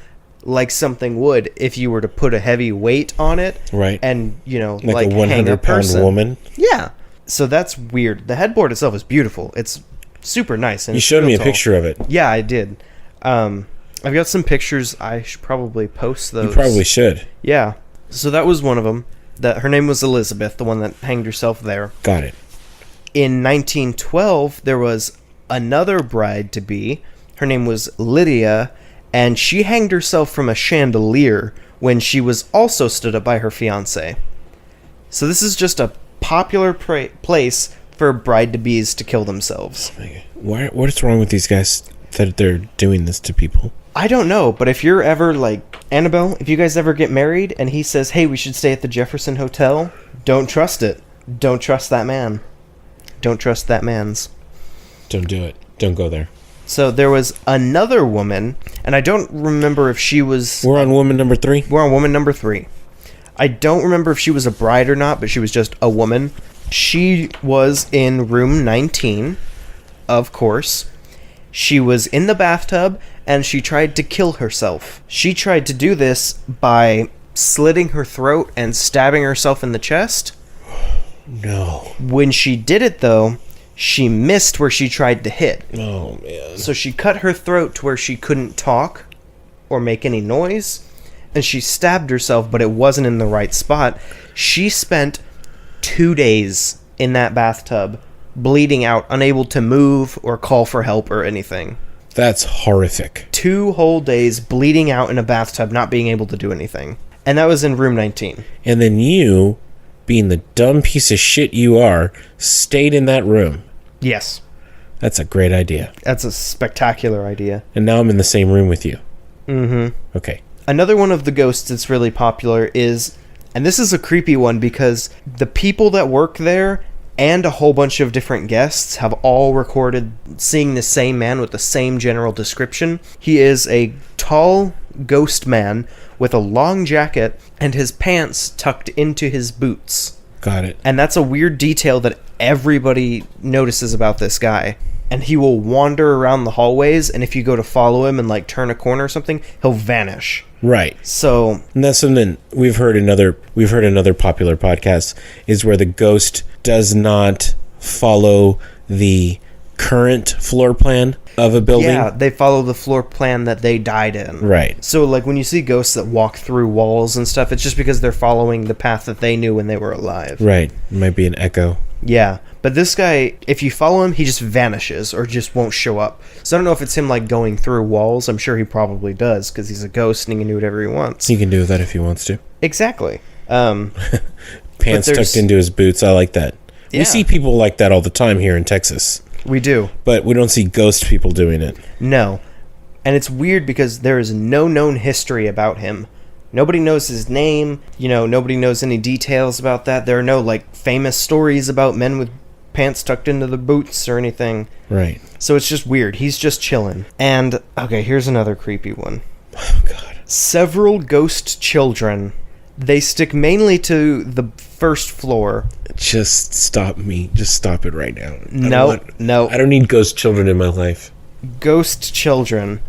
like something would if you were to put a heavy weight on it. Right. And, you know, like a hang a 100-pound woman. Yeah. So that's weird. The headboard itself is beautiful. It's super nice. And you showed me a picture of it. Yeah, I did. I've got some pictures. I should probably post those. You probably should. Yeah. So that was one of them. Her name was Elizabeth, the one that hanged herself there. Got it. In 1912, there was another bride-to-be. Her name was Lydia, and she hanged herself from a chandelier when she was also stood up by her fiancé. So this is just a popular place for bride-to-bees to kill themselves. What is wrong with these guys that they're doing this to people? I don't know, but if you're ever like Annabel, if you guys ever get married and he says, hey, we should stay at the Jefferson Hotel, don't trust it. Don't trust that man. Don't trust that man's. Don't do it. Don't go there. So there was another woman, and I don't remember if she was... We're on woman number 3? We're on woman number 3. I don't remember if she was a bride or not, but she was just a woman. She was in room 19, of course. She was in the bathtub, and she tried to kill herself. She tried to do this by slitting her throat and stabbing herself in the chest. No. When she did it, though, she missed where she tried to hit. Oh, man. So she cut her throat to where she couldn't talk or make any noise, and she stabbed herself, but it wasn't in the right spot. She spent 2 days in that bathtub, bleeding out, unable to move or call for help or anything. That's horrific. 2 whole days bleeding out in a bathtub, not being able to do anything. And that was in room 19. And then you, being the dumb piece of shit you are, stayed in that room. Yes. That's a great idea. That's a spectacular idea. And now I'm in the same room with you. Mm-hmm. Okay. Another one of the ghosts that's really popular is, and this is a creepy one because the people that work there and a whole bunch of different guests have all recorded seeing the same man with the same general description. He is a tall ghost man with a long jacket and his pants tucked into his boots. Got it. And that's a weird detail that everybody notices about this guy. And he will wander around the hallways, and if you go to follow him and like turn a corner or something, he'll vanish. Right. So, and that's something we've heard in other popular podcasts, is where the ghost does not follow the current floor plan of a building. yeah, they follow the floor plan that they died in. Right. So like when you see ghosts that walk through walls and stuff, it's just because they're following the path that they knew when they were alive. Right. It might be an echo. Yeah. But this guy, if you follow him, he just vanishes or just won't show up. So I don't know if it's him like going through walls. I'm sure he probably does because he's a ghost and he can do whatever he wants. He can do that if he wants to. Exactly. Pants tucked into his boots. I like that. Yeah. We see people like that all the time here in Texas. We do. But we don't see ghost people doing it. No. And it's weird because there is no known history about him. Nobody knows his name. You know, nobody knows any details about that. There are no like famous stories about men with pants tucked into the boots or anything. Right. So it's just weird. He's just chilling. And, okay, here's another creepy one. Oh, God. Several ghost children. They stick mainly to the first floor. Just stop me. Just stop it right now. No. I don't need ghost children in my life. Ghost children.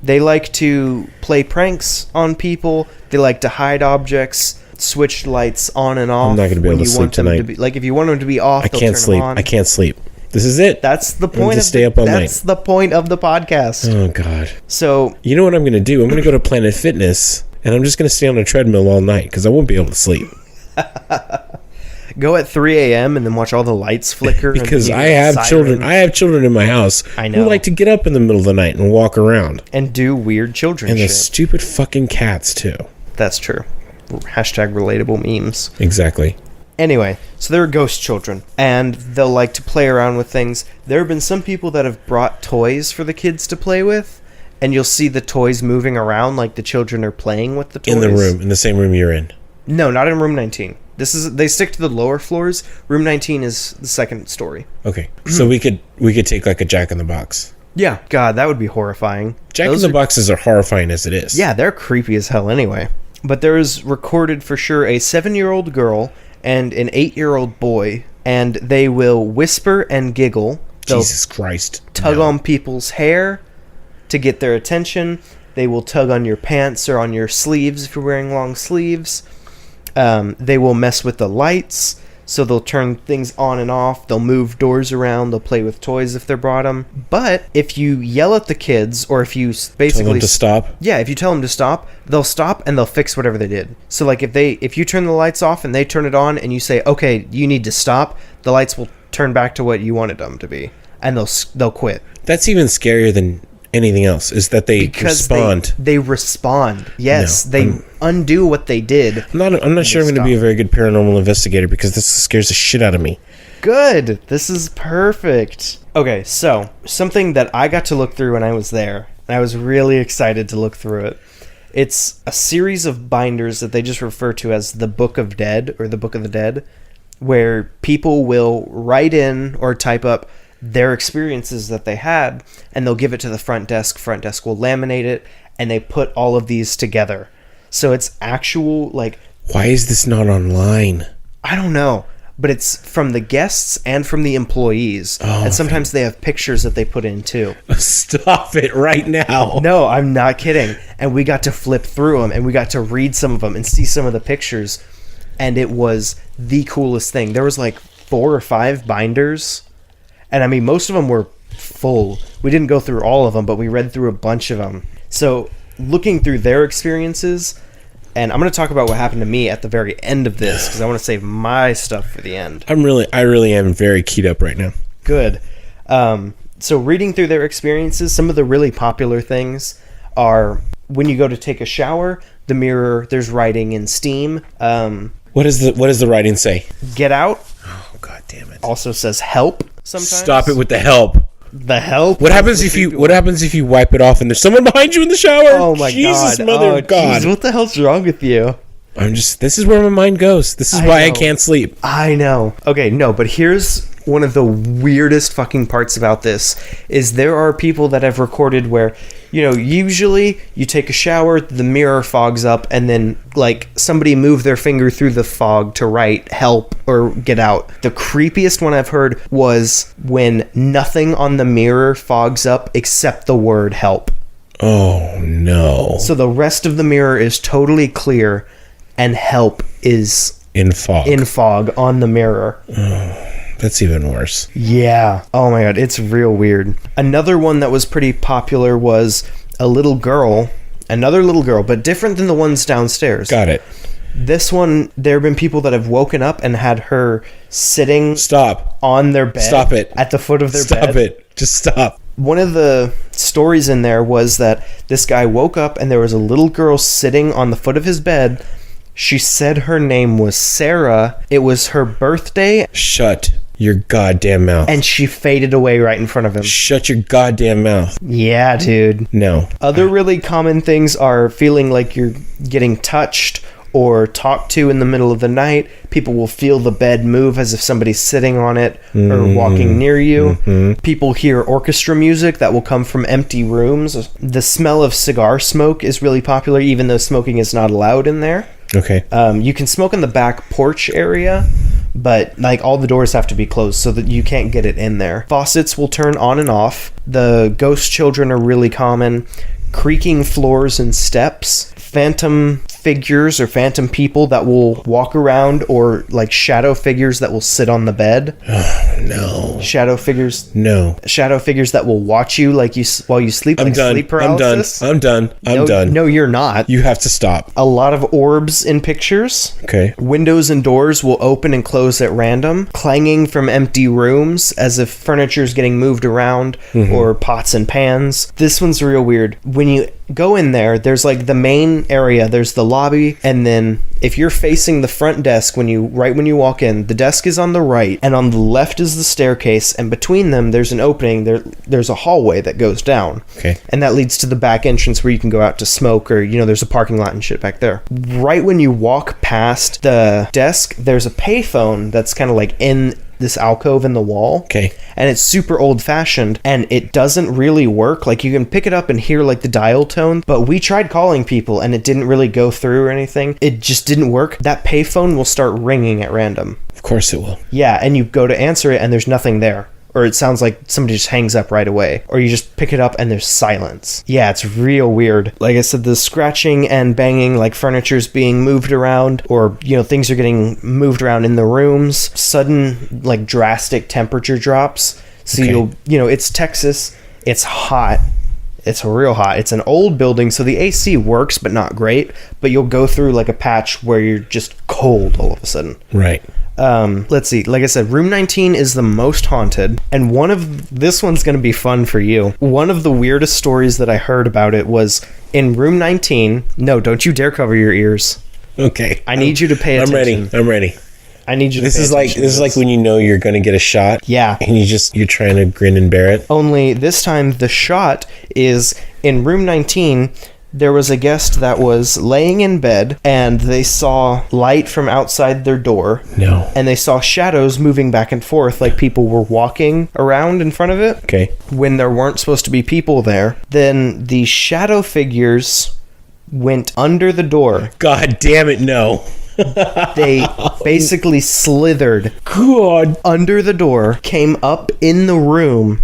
They like to play pranks on people. They like to hide objects, switch lights on and off. I'm not going to be able to sleep tonight. Like if you want them to be off, I can't sleep. I can't sleep. This is it. That's the point. That's the point of the podcast. Oh God. So you know what I'm going to do? I'm going to go to Planet Fitness and I'm just going to stay on a treadmill all night because I won't be able to sleep. Go at 3 a.m. and then watch all the lights flicker. Because I have children. I have children in my house who like to get up in the middle of the night and walk around. And do weird children and shit. And the stupid fucking cats, too. That's true. Hashtag relatable memes. Exactly. Anyway, so there are ghost children, and they'll like to play around with things. There have been some people that have brought toys for the kids to play with, and you'll see the toys moving around like the children are playing with the toys. In the same room you're in? No, not in room 19. They stick to the lower floors. Room 19 is the second story. Okay, so we could take like a Jack in the Box. Yeah, God, that would be horrifying. Jack in the Boxes are horrifying as it is. Yeah, they're creepy as hell anyway. But there is recorded for sure a 7-year-old girl and an 8-year-old boy, and they will whisper and giggle. Jesus Christ. Tug on people's hair to get their attention. They will tug on your pants or on your sleeves if you're wearing long sleeves. They will mess with the lights, so they'll turn things on and off. They'll move doors around. They'll play with toys if they're brought them. But if you yell at the kids, or if you basically tell them to stop. Yeah, if you tell them to stop, they'll stop and they'll fix whatever they did. So like if you turn the lights off and they turn it on and you say, okay, you need to stop, the lights will turn back to what you wanted them to be, and they'll quit. That's even scarier than anything else, is that they respond. They respond. Yes, they undo what they did. I'm not sure I'm going to be a very good paranormal investigator because this scares the shit out of me. Good. This is perfect. Okay, so something that I got to look through when I was there, and I was really excited to look through it. It's a series of binders that they just refer to as the Book of Dead, or the Book of the Dead, where people will write in or type up their experiences that they had, and they'll give it to the front desk. Front desk will laminate it, and they put all of these together. So it's actual, like... Why is this not online? I don't know, but it's from the guests and from the employees. And sometimes they have pictures that they put in, too. Stop it right now. No, I'm not kidding. And we got to flip through them, and we got to read some of them and see some of the pictures, and it was the coolest thing. There was like 4 or 5 binders. And I mean, most of them were full. We didn't go through all of them, but we read through a bunch of them. So, looking through their experiences, and I'm going to talk about what happened to me at the very end of this, because I want to save my stuff for the end. I really am very keyed up right now. Good. So, reading through their experiences, some of the really popular things are when you go to take a shower, the mirror, there's writing in steam. What does the writing say? Get out. Oh, God damn it. Also says help. Sometimes. Stop it with the help. The help. What happens if you wipe it off and there's someone behind you in the shower? Oh my Jesus, God. mother of God. Geez, what the hell's wrong with you? This is where my mind goes. This is why I can't sleep. I know. Okay, no, but here's one of the weirdest fucking parts about this is there are people that have recorded where, usually you take a shower, the mirror fogs up, and then like somebody moved their finger through the fog to write help or get out. The creepiest one I've heard was when nothing on the mirror fogs up except the word help. Oh no. So the rest of the mirror is totally clear and help is in fog on the mirror. That's even worse. Yeah. Oh my God, it's real weird. Another one that was pretty popular was another little girl, but different than the ones downstairs. Got it. This one, there have been people that have woken up and had her sitting on their bed. Stop it. At the foot of their bed. Stop it. Just stop. One of the stories in there was that this guy woke up and there was a little girl sitting on the foot of his bed. She said her name was Sarah. It was her birthday. Shut your goddamn mouth. And she faded away right in front of him. Shut your goddamn mouth. Yeah, dude. No. Other really common things are feeling like you're getting touched or talked to in the middle of the night. People will feel the bed move as if somebody's sitting on it or walking near you. Mm-hmm. People hear orchestra music that will come from empty rooms. The smell of cigar smoke is really popular, even though smoking is not allowed in there. Okay. You can smoke in the back porch area, but like all the doors have to be closed so that you can't get it in there. Faucets will turn on and off. The ghost children are really common. Creaking floors and steps. Phantom figures or phantom people that will walk around, or like shadow figures that will sit on the bed. No. Shadow figures that will watch you like while you sleep. I'm done. Sleep paralysis. I'm done. No, you're not. You have to stop. A lot of orbs in pictures. Okay. Windows and doors will open and close at random. Clanging from empty rooms as if furniture's getting moved around, or pots and pans. This one's real weird. When you go in there, there's like the main area, there's the lobby, and then if you're facing the front desk when you walk in, the desk is on the right, and on the left is the staircase, and between them there's an opening. There's a hallway that goes down. Okay. And that leads to the back entrance where you can go out to smoke, or there's a parking lot and shit back there. Right when you walk past the desk, there's a payphone that's kind of like in this alcove in the wall. Okay. And it's super old-fashioned, and it doesn't really work. Like, you can pick it up and hear like the dial tone, but we tried calling people and it didn't really go through or anything. It just didn't work. That payphone will start ringing at random. Of course it will. Yeah, and you go to answer it and there's nothing there. Or it sounds like somebody just hangs up right away. Or you just pick it up and there's silence. Yeah, it's real weird. Like I said, the scratching and banging, like furniture's being moved around, or, things are getting moved around in the rooms. Sudden, like, drastic temperature drops. So it's Texas. It's hot. It's real hot. It's an old building, so the AC works, but not great. But you'll go through, like, a patch where you're just cold all of a sudden. Right. Let's see. Like I said, room 19 is the most haunted, and this one's going to be fun for you. One of the weirdest stories that I heard about it was in room 19. No, don't you dare cover your ears. Okay. I need you to pay attention. I'm ready. I need you to This is like when you know you're going to get a shot. Yeah. And you're trying to grin and bear it. Only this time the shot is in room 19. There was a guest that was laying in bed, and they saw light from outside their door. No. And they saw shadows moving back and forth, like people were walking around in front of it. Okay. When there weren't supposed to be people there. Then the shadow figures went under the door. God damn it, no. They basically slithered under the door, came up in the room,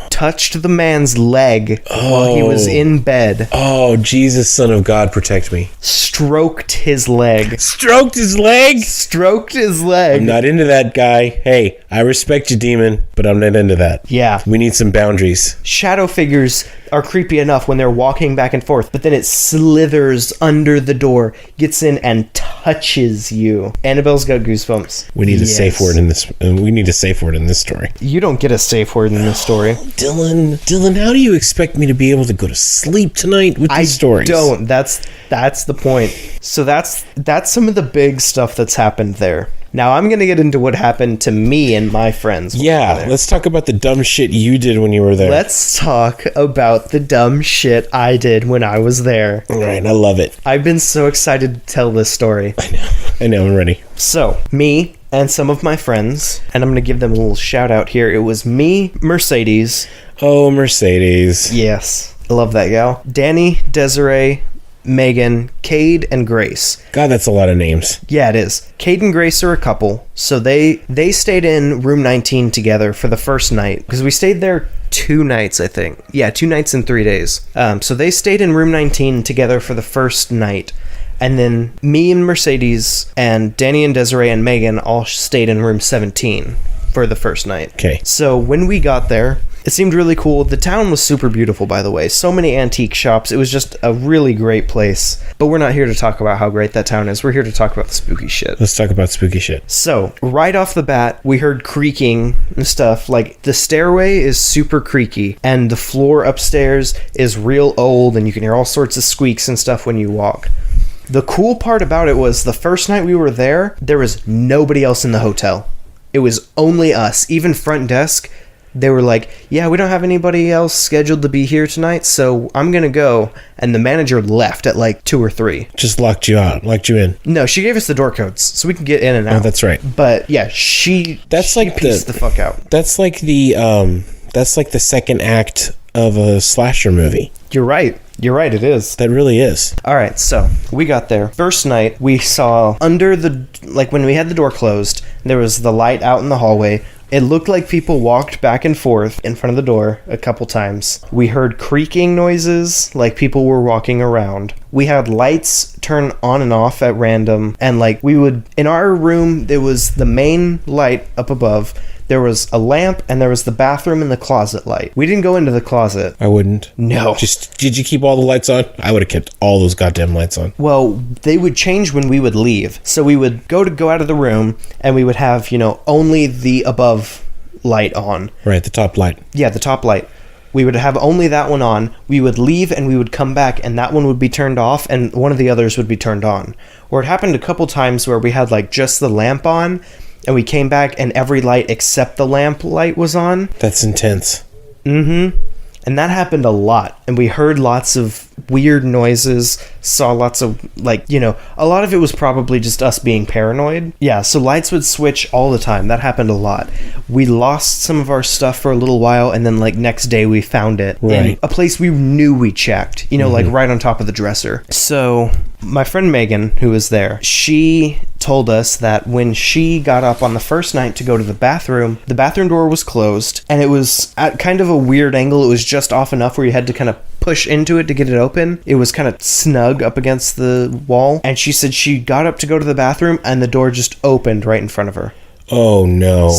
touched the man's leg while he was in bed. Oh, Jesus, Son of God, protect me. Stroked his leg. Stroked his leg? Stroked his leg. I'm not into that, guy. Hey, I respect you, demon, but I'm not into that. Yeah. We need some boundaries. Shadow figures are creepy enough when they're walking back and forth, but then it slithers under the door, gets in, and touches you. Annabelle's got goosebumps. We need a safe word in this. We need a safe word in this story. You don't get a safe word in this story. Dylan, how do you expect me to be able to go to sleep tonight with these stories? I don't. That's the point. So that's some of the big stuff that's happened there. Now I'm going to get into what happened to me and my friends. Yeah, let's talk about the dumb shit you did when you were there. Let's talk about the dumb shit I did when I was there. All right, I love it. I've been so excited to tell this story. I know, I'm ready. So, me and some of my friends, and I'm going to give them a little shout out here. It was me, Mercedes. Oh, Mercedes. Yes, I love that gal. Danny, Desiree, Megan, Cade, and Grace. God, that's a lot of names. Yeah, it is. Cade and Grace are a couple, so they stayed in room 19 together for the first night, because we stayed there 2 nights, I think. Yeah, 2 nights and 3 days. So they stayed in room 19 together for the first night, and then me and Mercedes and Danny and Desiree and Megan all stayed in room 17 for the first night. Okay. So when we got there, it seemed really cool. The town was super beautiful, by the way. So many antique shops. It was just a really great place. But we're not here to talk about how great that town is. We're here to talk about the spooky shit. Let's talk about spooky shit. So, right off the bat, we heard creaking and stuff. Like, the stairway is super creaky, and the floor upstairs is real old, and you can hear all sorts of squeaks and stuff when you walk. The cool part about it was the first night we were there was nobody else in the hotel. It was only us. Even front desk, they were like, yeah, we don't have anybody else scheduled to be here tonight, so I'm going to go. And the manager left at like 2 or 3. Just locked you in. No, she gave us the door codes so we can get in and out. Oh, that's right. But yeah, she pieced the fuck out. That's like the second act of a slasher movie. You're right, it is. That really is. All right, so we got there. First night, we saw when we had the door closed, there was the light out in the hallway. It looked like people walked back and forth in front of the door a couple times. We heard creaking noises, like people were walking around. We had lights turn on and off at random, and like we would, in our room, there was the main light up above. There was a lamp, and there was the bathroom and the closet light. We didn't go into the closet. I wouldn't. No. Just, did you keep all the lights on? I would have kept all those goddamn lights on. Well, they would change when we would leave. So we would go out of the room, and we would have, only the above light on. Right, the top light. Yeah, the top light. We would have only that one on. We would leave, and we would come back, and that one would be turned off, and one of the others would be turned on. Or it happened a couple times where we had, like, just the lamp on, and we came back and every light except the lamp light was on. That's intense. Mm-hmm. And that happened a lot. And we heard lots of weird noises, saw lots of, a lot of it was probably just us being paranoid. Yeah, so lights would switch all the time. That happened a lot. We lost some of our stuff for a little while, and then, next day we found it in a place we knew we checked, right on top of the dresser. So my friend Megan, who was there, she told us that when she got up on the first night to go to the bathroom door was closed, and it was at kind of a weird angle. It was just off enough where you had to kind of push into it to get it open. It was kind of snug up against the wall, and she said she got up to go to the bathroom, and the door just opened right in front of her. Oh, no.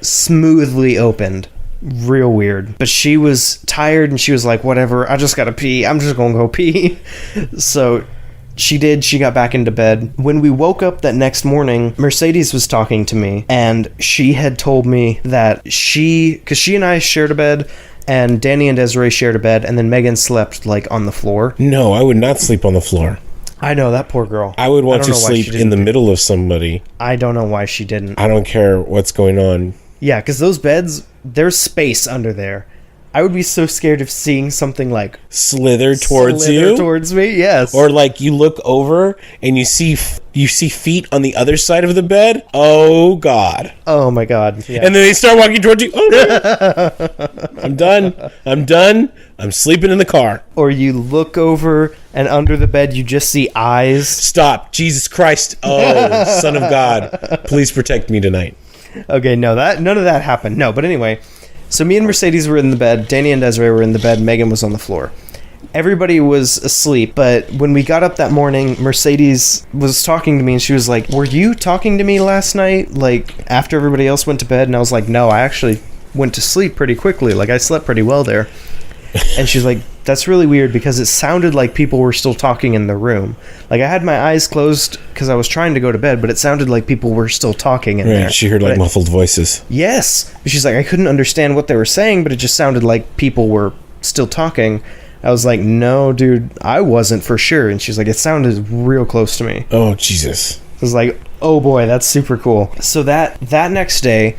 Smoothly opened. Real weird. But she was tired, and she was like, whatever, I just gotta pee. I'm just gonna go pee. So she did. She got back into bed. When we woke up that next morning, Mercedes was talking to me, and she had told me that because she and I shared a bed, and Danny and Desiree shared a bed, and then Megan slept, on the floor. No, I would not sleep on the floor. I know, that poor girl. I would want to sleep in the middle of somebody. I don't know why she didn't. I don't care what's going on. Yeah, because those beds, there's space under there. I would be so scared of seeing something slither towards me, yes. Or you look over and you see feet on the other side of the bed. Oh God. Oh my God. Yeah. And then they start walking towards you. Oh no. I'm done. I'm sleeping in the car. Or you look over and under the bed you just see eyes. Stop. Jesus Christ. Oh, Son of God. Please protect me tonight. Okay, no, none of that happened. No, but anyway. So me and Mercedes were in the bed, Danny and Desiree were in the bed, Megan was on the floor. Everybody was asleep, but when we got up that morning, Mercedes was talking to me, and she was like, were you talking to me last night, after everybody else went to bed? And I was like, no, I actually went to sleep pretty quickly, I slept pretty well there. And she's like, that's really weird, because it sounded like people were still talking in the room. I had my eyes closed because I was trying to go to bed, but it sounded like people were still talking in there. She heard muffled voices. Yes. She's like, I couldn't understand what they were saying, but it just sounded like people were still talking. I was like, no, dude, I wasn't for sure. And she's like, it sounded real close to me. Oh, Jesus. I was like, oh boy, that's super cool. So that next day,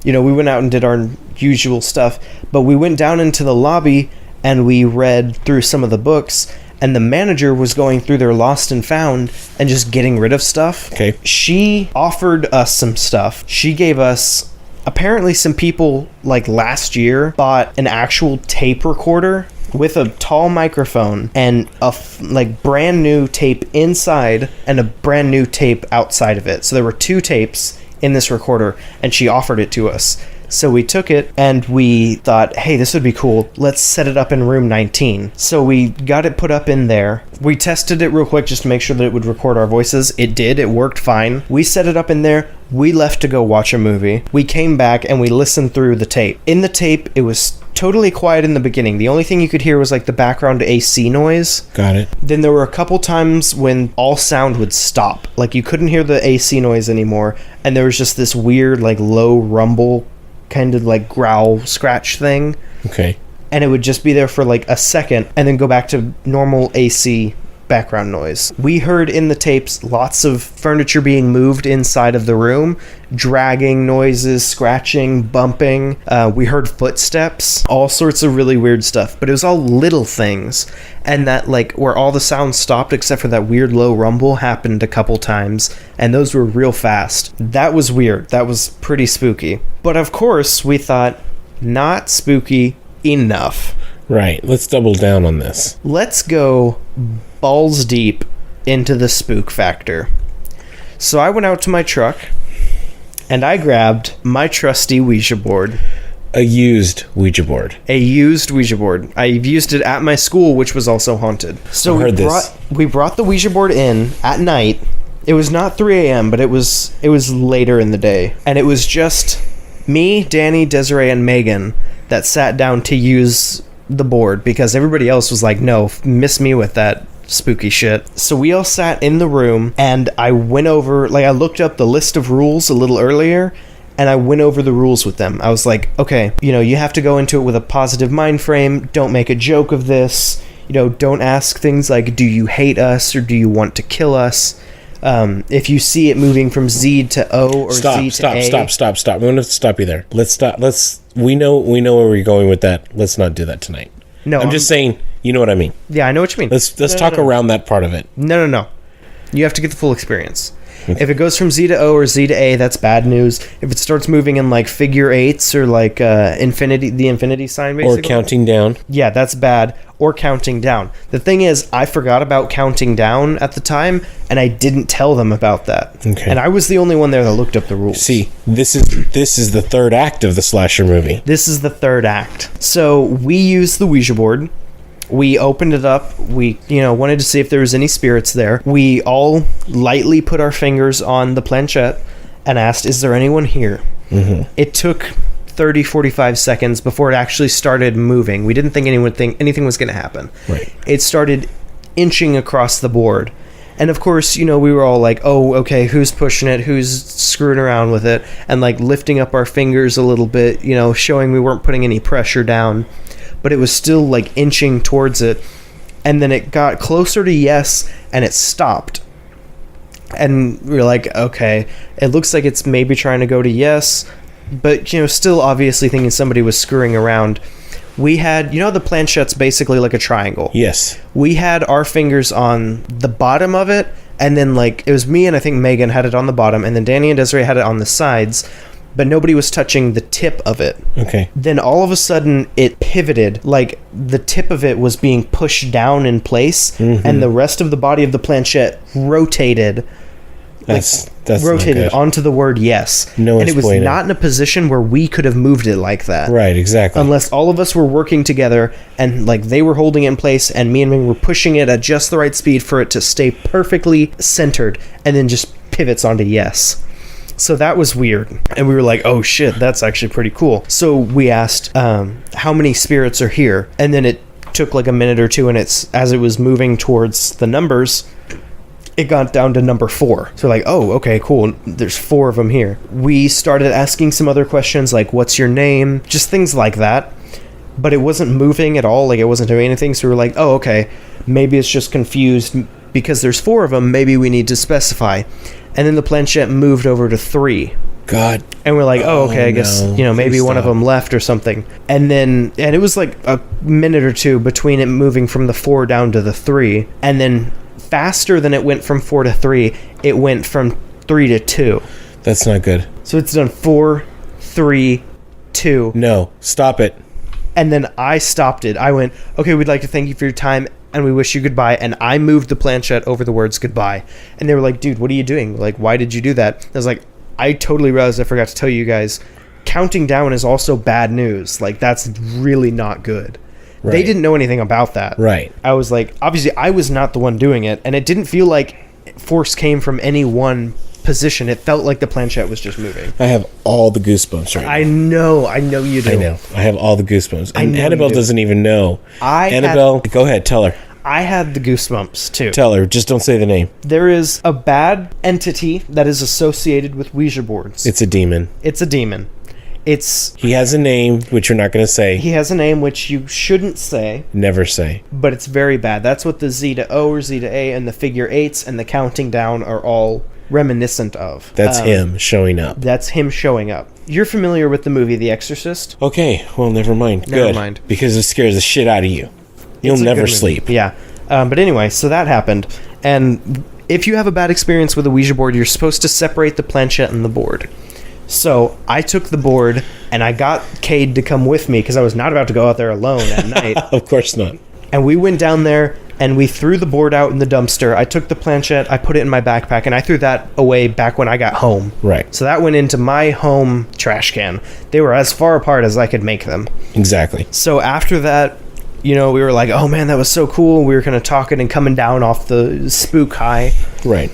we went out and did our usual stuff, but we went down into the lobby and we read through some of the books, and the manager was going through their lost and found and just getting rid of stuff. Okay. She offered us some stuff. She gave us, apparently some people last year bought an actual tape recorder with a tall microphone and a brand new tape inside and a brand new tape outside of it. So there were two tapes in this recorder, and she offered it to us. So we took it, and we thought, hey, this would be cool. Let's set it up in room 19. So we got it put up in there. We tested it real quick just to make sure that it would record our voices. It did. It worked fine. We set it up in there. We left to go watch a movie. We came back, and we listened through the tape. In the tape, it was totally quiet in the beginning. The only thing you could hear was the background AC noise. Got it. Then there were a couple times when all sound would stop. You couldn't hear the AC noise anymore, and there was just this weird low rumble kind of growl scratch thing. Okay. And it would just be there for a second and then go back to normal AC background noise. We heard in the tapes lots of furniture being moved inside of the room, dragging noises, scratching, bumping. We heard footsteps, all sorts of really weird stuff, but it was all little things. And that where all the sound stopped except for that weird low rumble happened a couple times, and those were real fast. That was weird. That was pretty spooky. But of course, we thought, not spooky enough. Right. Let's double down on this. Let's go balls deep into the spook factor. So I went out to my truck And I grabbed my trusty Ouija board. A used Ouija board. A used Ouija board. I've used it at my school, which was also haunted. So we brought the Ouija board in at night. It was not 3 a.m., but it was later in the day. And it was just me, Danny, Desiree, and Megan that sat down to use the board because everybody else was like, no, miss me with that spooky shit. So we all sat in the room, and I went over, I looked up the list of rules a little earlier, and I went over the rules with them. I was like, okay, you have to go into it with a positive mind frame. Don't make a joke of this. Don't ask things like, do you hate us or do you want to kill us? If you see it moving from Z to O or Z to A. Stop. I'm going to stop you there. Let's stop. We know where we're going with that. Let's not do that tonight. No, I'm just saying, you know what I mean. Yeah, I know what you mean. Let's talk around that part of it. No. You have to get the full experience. If it goes from Z to O or Z to A, that's bad news. If it starts moving in figure eights or the infinity sign, basically, or counting down, yeah, that's bad. Or counting down. The thing is, I forgot about counting down at the time, and I didn't tell them about that. Okay. And I was the only one there that looked up the rules. See, this is the third act of the slasher movie. This is the third act. So we used the Ouija board. We opened it up. We, wanted to see if there was any spirits there. We all lightly put our fingers on the planchette and asked, is there anyone here? Mm-hmm. It took 30, 45 seconds before it actually started moving. We didn't think anything was going to happen. Right. It started inching across the board. And of course, we were all like, oh, okay, who's pushing it? Who's screwing around with it? And lifting up our fingers a little bit, showing we weren't putting any pressure down. But it was still inching towards it. And then it got closer to yes, and it stopped. And we were like, okay, it looks like it's maybe trying to go to yes, but still obviously thinking somebody was screwing around. We had, the planchette's basically like a triangle. Yes. We had our fingers on the bottom of it, and then it was me and I think Megan had it on the bottom, and then Danny and Desiree had it on the sides. But nobody was touching the tip of it. Okay. Then all of a sudden, it pivoted. The tip of it was being pushed down in place, and the rest of the body of the planchette rotated. That's rotated onto the word yes. No, and it was not in a position where we could have moved it like that. Right, exactly. Unless all of us were working together, and they were holding it in place, and me and Ming were pushing it at just the right speed for it to stay perfectly centered, and then just pivots onto yes. So that was weird. And we were like, oh shit, that's actually pretty cool. So we asked, how many spirits are here? And then it took a minute or two, and as it was moving towards the numbers, it got down to number 4. So oh, okay, cool. There's 4 of them here. We started asking some other questions what's your name? Just things like that. But it wasn't moving at all. It wasn't doing anything. So we were like, oh, okay, maybe it's just confused because there's 4 of them. Maybe we need to specify. And then the planchette moved over to 3. God. And we're like, oh, okay, I guess, maybe one of them left or something. And it was a minute or two between it moving from the 4 down to the 3. And then faster than it went from 4 to 3, it went from 3 to 2. That's not good. So it's done 4, 3, 2. No, stop it. And then I stopped it. I went, okay, we'd like to thank you for your time, and we wish you goodbye. And I moved the planchette over the words goodbye. And they were like, dude, what are you doing? Why did you do that? I was like, I totally realized I forgot to tell you guys, counting down is also bad news. That's really not good. Right. They didn't know anything about that. Right. I was like, obviously I was not the one doing it, and it didn't feel like force came from any one position. It felt like the planchette was just moving. I have all the goosebumps right now. I know you do. I know. I have all the goosebumps. And Annabel doesn't even know. Annabel, go ahead, tell her. I had the goosebumps too. Tell her, just don't say the name. There is a bad entity that is associated with Ouija boards. It's a demon. It's a demon. He has a name, which you're not going to say. He has a name, which you shouldn't say. Never say. But it's very bad. That's what the Z to O or Z to A and the figure eights and the counting down are all reminiscent of. That's him showing up. That's him showing up. You're familiar with the movie The Exorcist? Okay, well, never mind. Never mind. Because it scares the shit out of you. You'll never sleep. Yeah. But anyway, so that happened. And if you have a bad experience with a Ouija board, you're supposed to separate the planchette and the board. So I took the board, and I got Cade to come with me because I was not about to go out there alone at night. Of course not. And we went down there and we threw the board out in the dumpster. I took the planchette, I put it in my backpack, and I threw that away back when I got home. Right. So that went into my home trash can. They were as far apart as I could make them. Exactly. So after that, we were like, oh man, that was so cool. We were kind of talking and coming down off the spook high. Right.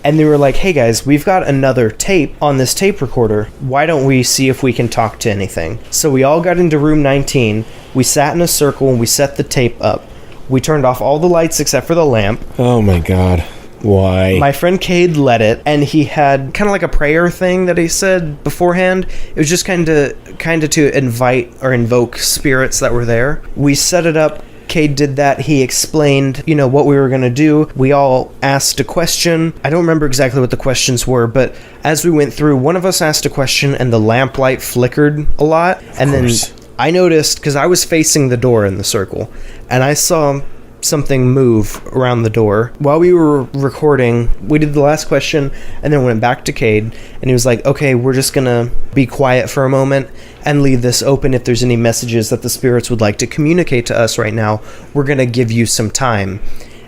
And they were like, hey guys, we've got another tape on this tape recorder. Why don't we see if we can talk to anything? So we all got into room 19. We sat in a circle and we set the tape up. We turned off all the lights except for the lamp. Oh my God. Why? My friend Cade led it, and he had kind of like a prayer thing that he said beforehand. It was just kind of to invite or invoke spirits that were there. We set it up. Cade did that. He explained, what we were going to do. We all asked a question. I don't remember exactly what the questions were, but as we went through, one of us asked a question and the lamplight flickered a lot. And then I noticed, because I was facing the door in the circle, and I saw something move around the door. While we were recording, we did the last question and then went back to Cade, and he was like, okay, we're just gonna be quiet for a moment and leave this open. If there's any messages that the spirits would like to communicate to us right now, we're gonna give you some time.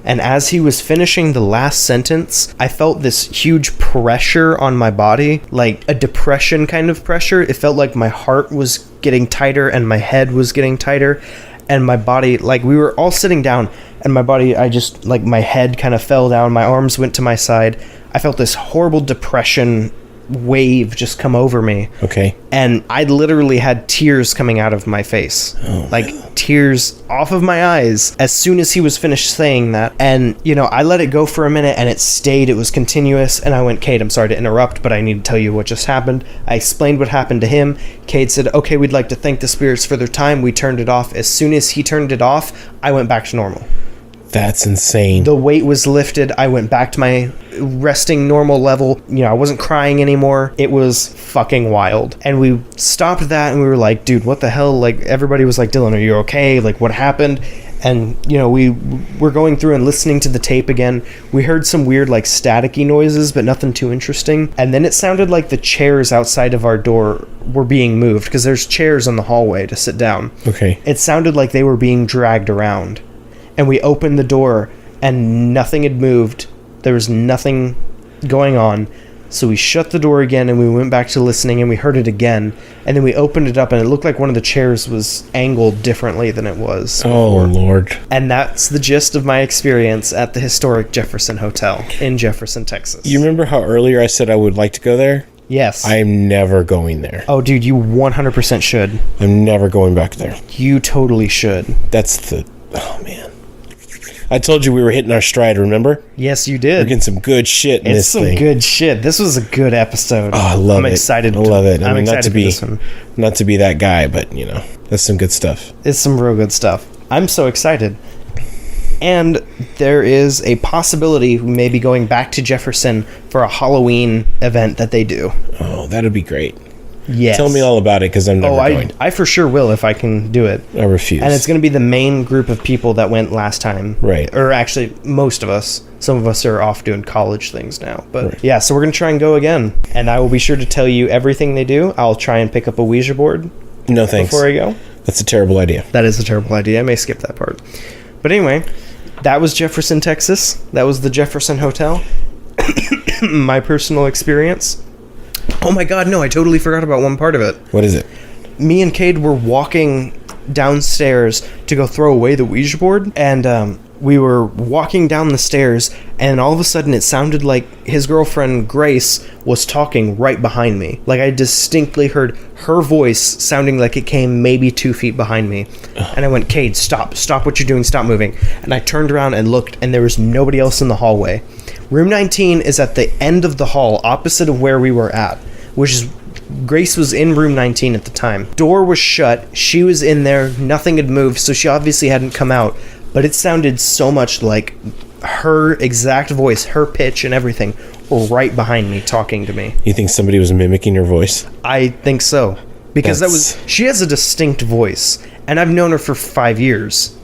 And as he was finishing the last sentence, I felt this huge pressure on my body, like a depression kind of pressure. It felt like my heart was getting tighter and my head was getting tighter. And my body, like, we were all sitting down, and my body, my head kind of fell down, my arms went to my side. I felt this horrible depression wave just come over me. Okay. And I literally had tears coming out of my face. Tears off of my eyes as soon as he was finished saying that. And, I let it go for a minute, and it stayed. It was continuous. And I went, Cade, I'm sorry to interrupt, but I need to tell you what just happened. I explained what happened to him. Cade said, okay, we'd like to thank the spirits for their time. We turned it off. As soon as he turned it off, I went back to normal. That's insane. The weight was lifted. I went back to my resting normal level. I wasn't crying anymore. It was fucking wild. And we stopped that and we were like, dude, what the hell? Like, everybody was like, Dylan, are you okay? Like, what happened? And, we were going through and listening to the tape again. We heard some weird, like, staticky noises, but nothing too interesting. And then it sounded like the chairs outside of our door were being moved, because there's chairs in the hallway to sit down. Okay. It sounded like they were being dragged around. And we opened the door, and nothing had moved. There was nothing going on. So we shut the door again, and we went back to listening, and we heard it again. And then we opened it up, and it looked like one of the chairs was angled differently than it was before. Oh, Lord. And that's the gist of my experience at the historic Jefferson Hotel in Jefferson, Texas. You remember how earlier I said I would like to go there? Yes. I'm never going there. Oh, dude, you 100% should. I'm never going back there. You totally should. Oh, man. I told you we were hitting our stride, remember? Yes, you did. We're getting some good shit in this thing. It's some good shit. This was a good episode. Oh, I love it. I'm excited. I love it. I'm excited for this one. Not to be that guy, but, that's some good stuff. It's some real good stuff. I'm so excited. And there is a possibility we may be going back to Jefferson for a Halloween event that they do. Oh, that'd be great. Yes. Tell me all about it, because I'm never going. I for sure will if I can do it. I refuse. And it's going to be the main group of people that went last time. Right. Or actually, most of us. Some of us are off doing college things now. But right. Yeah, so we're going to try and go again. And I will be sure to tell you everything they do. I'll try and pick up a Ouija board. No thanks. Before I go. That's a terrible idea. That is a terrible idea. I may skip that part. But anyway, that was Jefferson, Texas. That was the Jefferson Hotel. My personal experience. Oh my god, no, I totally forgot about one part of it. What is it? Me and Cade were walking downstairs to go throw away the Ouija board, and we were walking down the stairs, and all of a sudden it sounded like his girlfriend Grace was talking right behind me. Like, I distinctly heard her voice sounding like it came maybe 2 feet behind me. And I went, Cade, stop what you're doing, stop moving. And I turned around and looked, and there was nobody else in the hallway. Room 19 is at the end of the hall, opposite of where we were at, which is... Grace was in room 19 at the time. Door was shut. She was in there. Nothing had moved, so she obviously hadn't come out. But it sounded so much like her exact voice, her pitch and everything, were right behind me talking to me. You think somebody was mimicking her voice? I think so. Because she has a distinct voice. And I've known her for 5 years,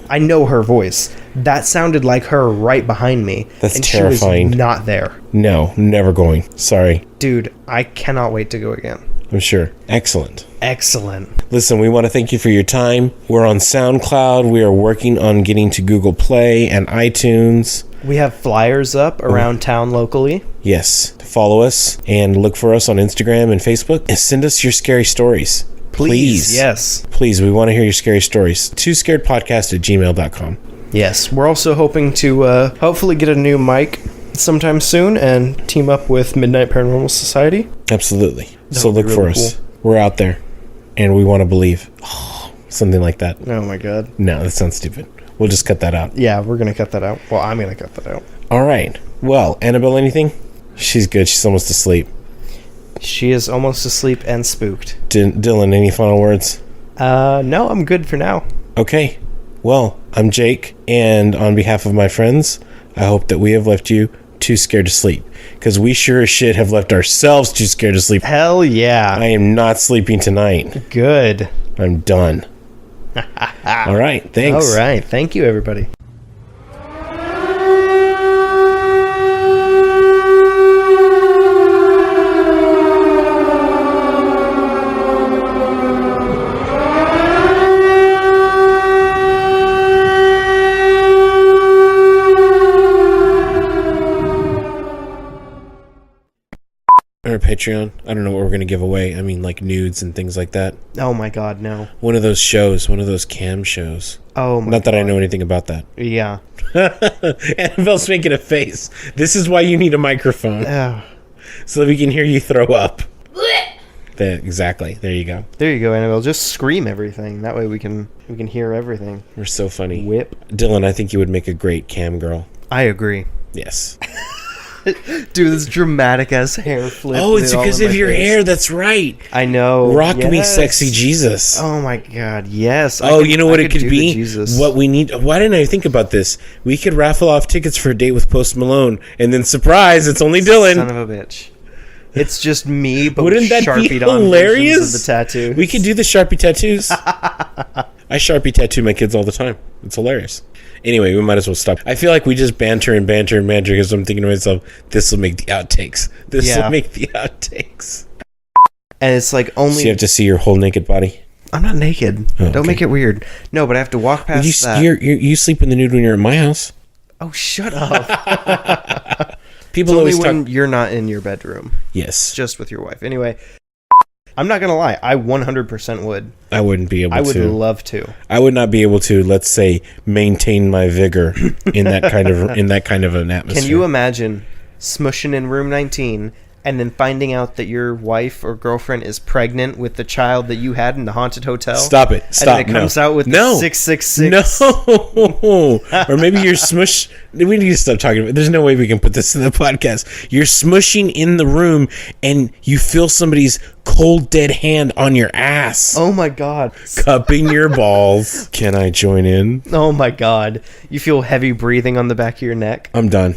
I know her voice. That sounded like her right behind me. That's and terrifying. She was not there. No, never going. Sorry. Dude, I cannot wait to go again. I'm sure. Excellent. Excellent. Listen, we want to thank you for your time. We're on SoundCloud. We are working on getting to Google Play and iTunes. We have flyers up around town locally. Yes. Follow us and look for us on Instagram and Facebook. And send us your scary stories. Please. Yes. Please, we want to hear your scary stories. twoscaredpodcast@gmail.com. Yes. We're also hoping to hopefully get a new mic sometime soon and team up with Midnight Paranormal Society. Absolutely. That So would be look for really us. cool. We're out there. And we want to believe. Something like that. Oh my god. No, that sounds stupid. We'll just cut that out. Yeah, we're going to cut that out. Well, I'm going to cut that out. All right. Well, Annabelle, anything? She's good. She's almost asleep. She is almost asleep and spooked. Dylan, any final words? No, I'm good for now. Okay. Well, I'm Jake, and on behalf of my friends, I hope that we have left you too scared to sleep. Because we sure as shit have left ourselves too scared to sleep. Hell yeah. I am not sleeping tonight. Good. I'm done. All right. Thanks. All right. Thank you, everybody. Or Patreon. I don't know what we're going to give away. I mean, like nudes and things like that. Oh my god, no. One of those shows. One of those cam shows. Oh my Not that I God. know anything about that. Yeah. Annabelle's making a face. This is why you need a microphone. So that we can hear you throw up. Exactly. There you go. There you go, Annabelle. Just scream everything. That way we can hear everything. We're so funny. Whip. Dylan, I think you would make a great cam girl. I agree. Yes. Dude, this dramatic ass hair flip. Oh, it's all because in of my your face. hair. That's right. I know. Rock me, Yes. sexy Jesus. Oh my god, yes. Oh, you know what it could do be? the Jesus. What we need. Why didn't I think about this? We could raffle off tickets for a date with Post Malone, and then surprise, it's only Dylan. Son of a bitch. It's just me, but Wouldn't with that be Sharpied on hilarious? versions of the tattoo. We could do the Sharpie tattoos. I Sharpie tattoo my kids all the time. It's hilarious. Anyway, we might as well stop. I feel like we just banter because I'm thinking to myself, this will make the outtakes. This will Yeah. make the outtakes. And it's like only. So you have to see your whole naked body. I'm not naked. Oh, Don't okay. make it weird. No, but I have to walk past that. You sleep in the nude when you're at my house. Oh, shut up. People It's only always when talk. you're not in your bedroom, Yes, just with your wife. Anyway, I'm not gonna lie. I 100% would. I wouldn't be able I would to. love to. I would not be able to. Let's say maintain my vigor in that kind of an atmosphere. Can you imagine smushing in room 19 and then finding out that your wife or girlfriend is pregnant with the child that you had in the haunted hotel? Stop it! Stop! And then it comes out with no. the 666. No. Or maybe you're smush. We need to stop talking about. There's no way we can put this in the podcast. You're smushing in the room, and you feel somebody's cold, dead hand on your ass, Oh my god. cupping your balls. Can I join in? Oh my god. You feel heavy breathing on the back of your neck I'm done.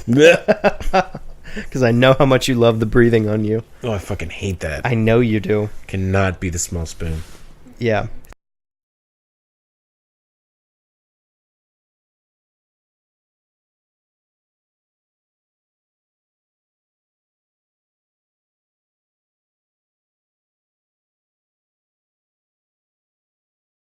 because I know how much you love the breathing on you. Oh, I fucking hate that. I know you do. Cannot be the small spoon. Yeah.